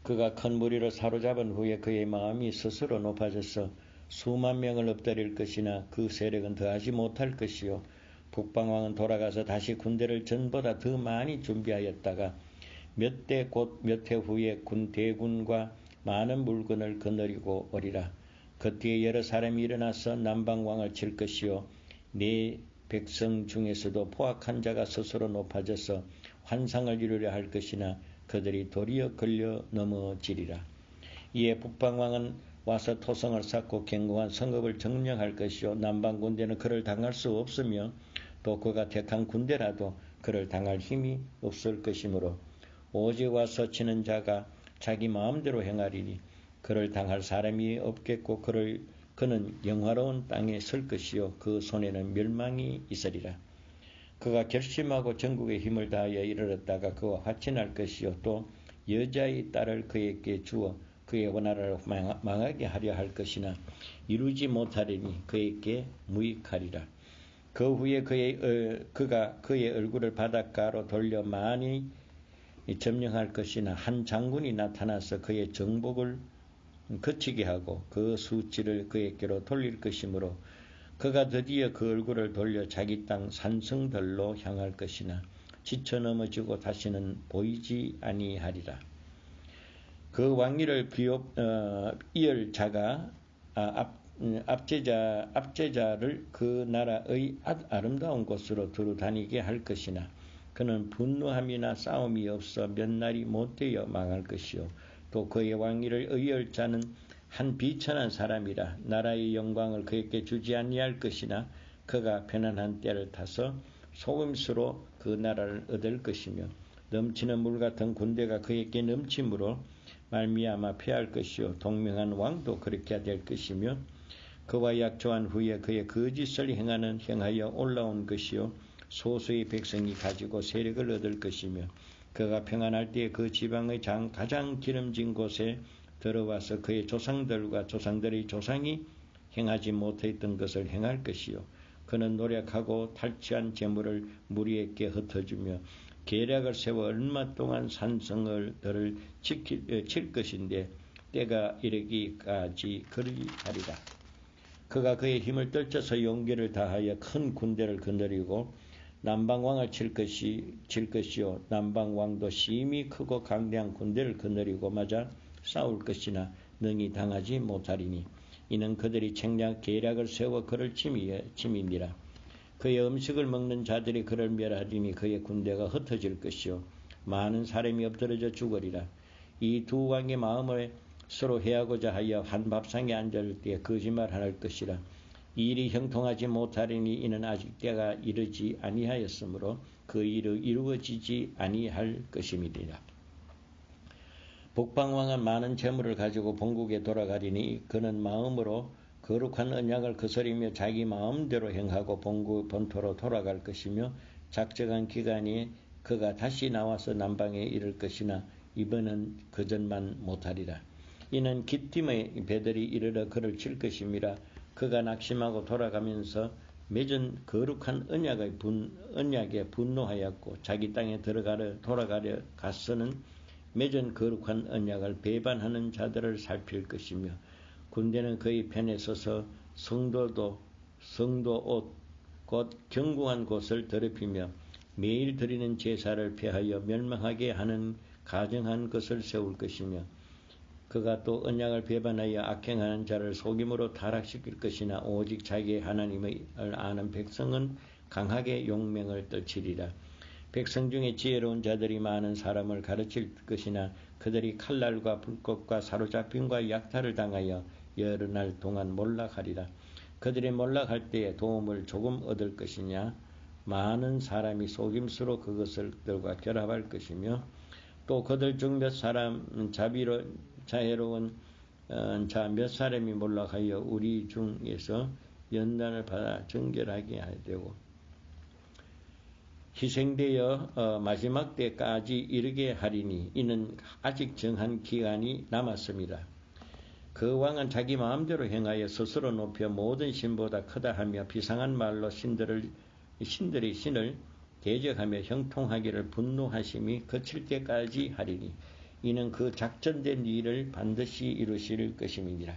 그가 큰 무리로 사로잡은 후에 그의 마음이 스스로 높아져서 수만 명을 엎드릴 것이나 그 세력은 더하지 못할 것이요 북방왕은 돌아가서 다시 군대를 전보다 더 많이 준비하였다가 몇 해 후에 대군과 많은 물건을 거느리고 오리라. 그때에 여러 사람이 일어나서 남방왕을 칠 것이요 네 백성 중에서도 포악한 자가 스스로 높아져서 환상을 이루려 할 것이나 그들이 도리어 걸려 넘어지리라. 이에 북방왕은 와서 토성을 쌓고 견고한 성읍을 점령할 것이요 남방 군대는 그를 당할 수 없으며 또 그가 택한 군대라도 그를 당할 힘이 없을 것이므로 오직 와서 치는 자가 자기 마음대로 행하리니 그를 당할 사람이 없겠고 그는 영화로운 땅에 설 것이요 그 손에는 멸망이 있으리라. 그가 결심하고 전국의 힘을 다하여 이르렀다가 그와 화친할 것이요 또 여자의 딸을 그에게 주어 그의 원나라를 망하게 하려 할 것이나 이루지 못하리니 그에게 무익하리라. 그 후에 그가 그의 얼굴을 바닷가로 돌려 많이 점령할 것이나 한 장군이 나타나서 그의 정복을 그치게 하고 그 수치를 그에게로 돌릴 것이므로 그가 드디어 그 얼굴을 돌려 자기 땅 산성들로 향할 것이나 지쳐 넘어지고 다시는 보이지 아니하리라. 그 왕위를 이을 자가 압제자를 그 나라의 아름다운 곳으로 두루 다니게 할 것이나 그는 분노함이나 싸움이 없어 몇 날이 못되어 망할 것이요 또 그의 왕위를 의할 자는 한 비천한 사람이라 나라의 영광을 그에게 주지 아니할 것이나 그가 편안한 때를 타서 속임수로 그 나라를 얻을 것이며 넘치는 물 같은 군대가 그에게 넘침으로 말미암아 패할 것이요 동명한 왕도 그렇게 될 것이며 그와 약조한 후에 그의 거짓을 행하여 올라온 것이요 소수의 백성이 가지고 세력을 얻을 것이며 그가 평안할 때에 그 지방의 가장 기름진 곳에 들어와서 그의 조상들과 조상들의 조상이 행하지 못했던 것을 행할 것이요 그는 노력하고 탈취한 재물을 무리에게 흩어주며 계략을 세워 얼마 동안 산성들을 칠 것인데 때가 이르기까지 그리하리라. 그가 그의 힘을 떨쳐서 용기를 다하여 큰 군대를 거느리고 남방왕을 칠 것이요 남방왕도 심히 크고 강대한 군대를 거느리고 맞아 싸울 것이나 능히 당하지 못하리니 이는 그들이 계략을 세워 그를 침이니라. 그의 음식을 먹는 자들이 그를 멸하리니 그의 군대가 흩어질 것이요 많은 사람이 엎드러져 죽으리라. 이 두 왕의 마음을 서로 해하고자 하여 한 밥상에 앉을 때에 거짓말할 것이라. 이 일이 형통하지 못하리니 이는 아직 때가 이르지 아니하였으므로 그 일이 이루어지지 아니할 것임이니라. 북방왕은 많은 재물을 가지고 본국에 돌아가리니 그는 마음으로 거룩한 언약을 거스리며 자기 마음대로 행하고 본토로 돌아갈 것이며 작정한 기간에 그가 다시 나와서 남방에 이를 것이나 이번은 그전만 못하리라. 이는 기띔의 배들이 이르러 그를 칠 것임이라. 그가 낙심하고 돌아가면서 맺은 거룩한 언약에 분노하였고 자기 땅에 돌아가려 갔서는 맺은 거룩한 언약을 배반하는 자들을 살필 것이며 군대는 그의 편에 서서 성도 옷 곧 견고한 곳을 더럽히며 매일 드리는 제사를 폐하여 멸망하게 하는 가증한 것을 세울 것이며 그가 또 언약을 배반하여 악행하는 자를 속임으로 타락시킬 것이나 오직 자기의 하나님을 아는 백성은 강하게 용맹을 떨치리라. 백성 중에 지혜로운 자들이 많은 사람을 가르칠 것이나 그들이 칼날과 불꽃과 사로잡힘과 약탈을 당하여 여러 날 동안 몰락하리라. 그들이 몰락할 때에 도움을 조금 얻을 것이냐 많은 사람이 속임수로 그것들과 결합할 것이며 또 그들 중 몇 사람 자애로운 자 몇 사람이 몰락하여 우리 중에서 연단을 받아 정결하게 해야 되고 희생되어 마지막 때까지 이르게 하리니 이는 아직 정한 기간이 남았습니다. 그 왕은 자기 마음대로 행하여 스스로 높여 모든 신보다 크다 하며 비상한 말로 신들의 신을 대적하며 형통하기를 분노하심이 그칠 때까지 하리니 이는 그 작전된 일을 반드시 이루실 것임이니라.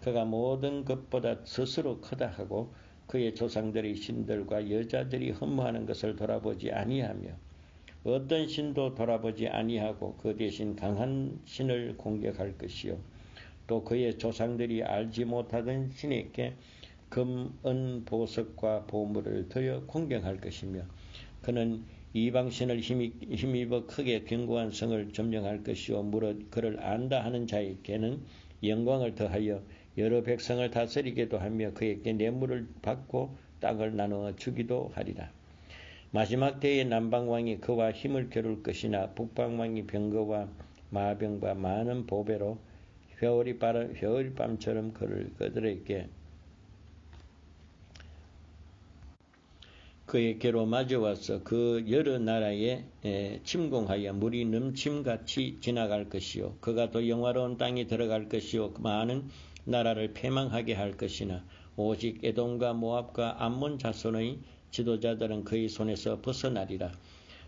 그가 모든 것보다 스스로 크다 하고 그의 조상들의 신들과 여자들이 흠모하는 것을 돌아보지 아니하며 어떤 신도 돌아보지 아니하고 그 대신 강한 신을 공격할 것이요 또 그의 조상들이 알지 못하던 신에게 금, 은, 보석과 보물을 더여 공경할 것이며 그는 이방신을 힘입어 크게 견고한 성을 점령할 것이요 무릇 그를 안다 하는 자에게는 영광을 더하여 여러 백성을 다스리게도 하며 그에게 뇌물을 받고 땅을 나누어 주기도 하리라. 마지막 때에 남방왕이 그와 힘을 겨룰 것이나 북방왕이 병거와 마병과 많은 보배로 겨울밤처럼 그에게로 마주와서 그 여러 나라에 침공하여 물이 넘침같이 지나갈 것이요 그가 또 영화로운 땅에 들어갈 것이요 많은 나라를 패망하게 할 것이나 오직 에돔과 모압과 암몬 자손의 지도자들은 그의 손에서 벗어나리라.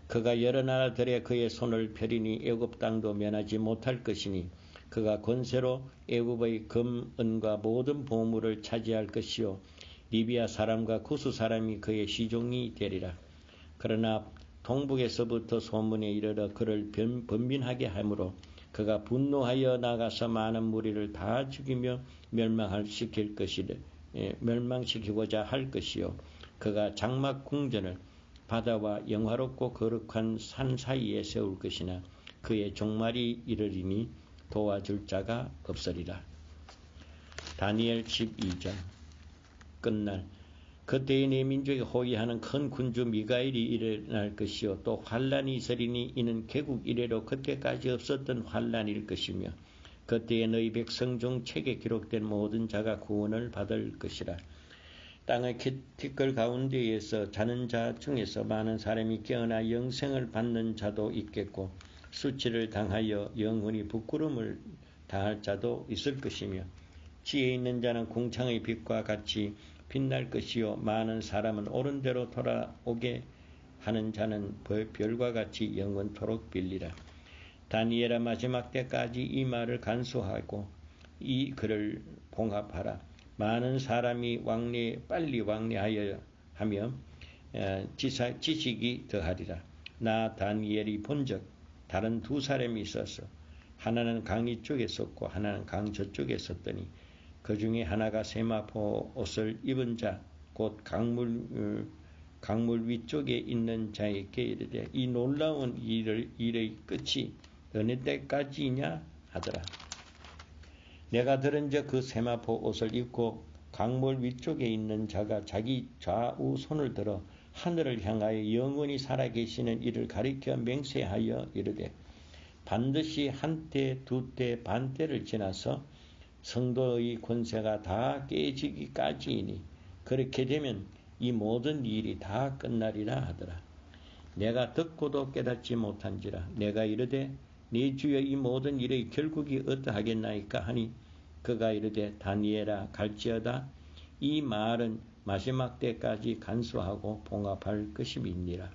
그가 여러 나라들에 그의 손을 펴리니 애굽 땅도 면하지 못할 것이니 그가 권세로 애굽의 금, 은과 모든 보물을 차지할 것이요 리비아 사람과 구스 사람이 그의 시종이 되리라. 그러나 동북에서부터 소문에 이르러 그를 번민하게 하므로 그가 분노하여 나가서 많은 무리를 다 죽이며 멸망시키고자 할 것이요 그가 장막 궁전을 바다와 영화롭고 거룩한 산 사이에 세울 것이나 그의 종말이 이르리니 도와줄 자가 없으리라. 다니엘 12장 끝날 그때에 내 민족이 호위하는 큰 군주 미가엘이 일어날 것이요 또 환란이 있으리니 이는 개국 이래로 그때까지 없었던 환란일 것이며 그때에 너희 백성 중 책에 기록된 모든 자가 구원을 받을 것이라. 땅의 티끌 가운데에서 자는 자 중에서 많은 사람이 깨어나 영생을 받는 자도 있겠고 수치를 당하여 영원히 부끄러움을 당할 자도 있을 것이며 지혜 있는 자는 궁창의 빛과 같이 빛날 것이요 많은 사람은 옳은 대로 돌아오게 하는 자는 별과 같이 영원토록 빌리라. 다니엘아 마지막 때까지 이 말을 간수하고 이 글을 봉합하라. 많은 사람이 빨리 왕래하여 하며 지식이 더하리라. 나 다니엘이 본적 다른 두 사람이 있어서 하나는 강 이쪽에 섰고 하나는 강 저쪽에 섰더니 그 중에 하나가 세마포 옷을 입은 자 곧 강물 위쪽에 있는 자에게 이르되 이 놀라운 일의 끝이 어느 때까지냐 하더라. 내가 들은즉 그 세마포 옷을 입고 강물 위쪽에 있는 자가 자기 좌우 손을 들어 하늘을 향하여 영원히 살아계시는 이를 가리켜 맹세하여 이르되 반드시 한때 두때 반때를 지나서 성도의 권세가 다 깨지기까지이니 그렇게 되면 이 모든 일이 다 끝나리라 하더라. 내가 듣고도 깨닫지 못한지라 내가 이르되 네 주여 이 모든 일의 결국이 어떠하겠나이까 하니 그가 이르되 다니엘아 갈지어다 이 말은 마지막 때까지 간수하고 봉합할 것임이니라.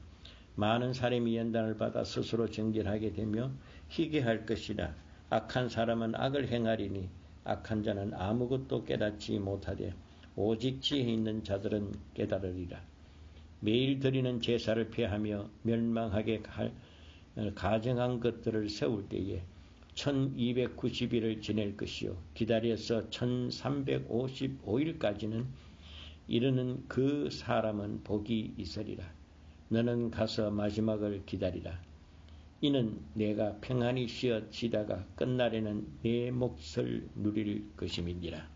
많은 사람이 연단을 받아 스스로 정결하게 되며 희게 할 것이라. 악한 사람은 악을 행하리니 악한 자는 아무것도 깨닫지 못하되 오직 지혜 있는 자들은 깨달으리라. 매일 드리는 제사를 피하며 멸망하게 할 가정한 것들을 세울 때에 1290일을 지낼 것이요 기다려서 1355일까지는 이르는 그 사람은 복이 있으리라. 너는 가서 마지막을 기다리라. 이는 내가 평안히 쉬다가 끝날에는 내 몫을 누릴 것임이니라.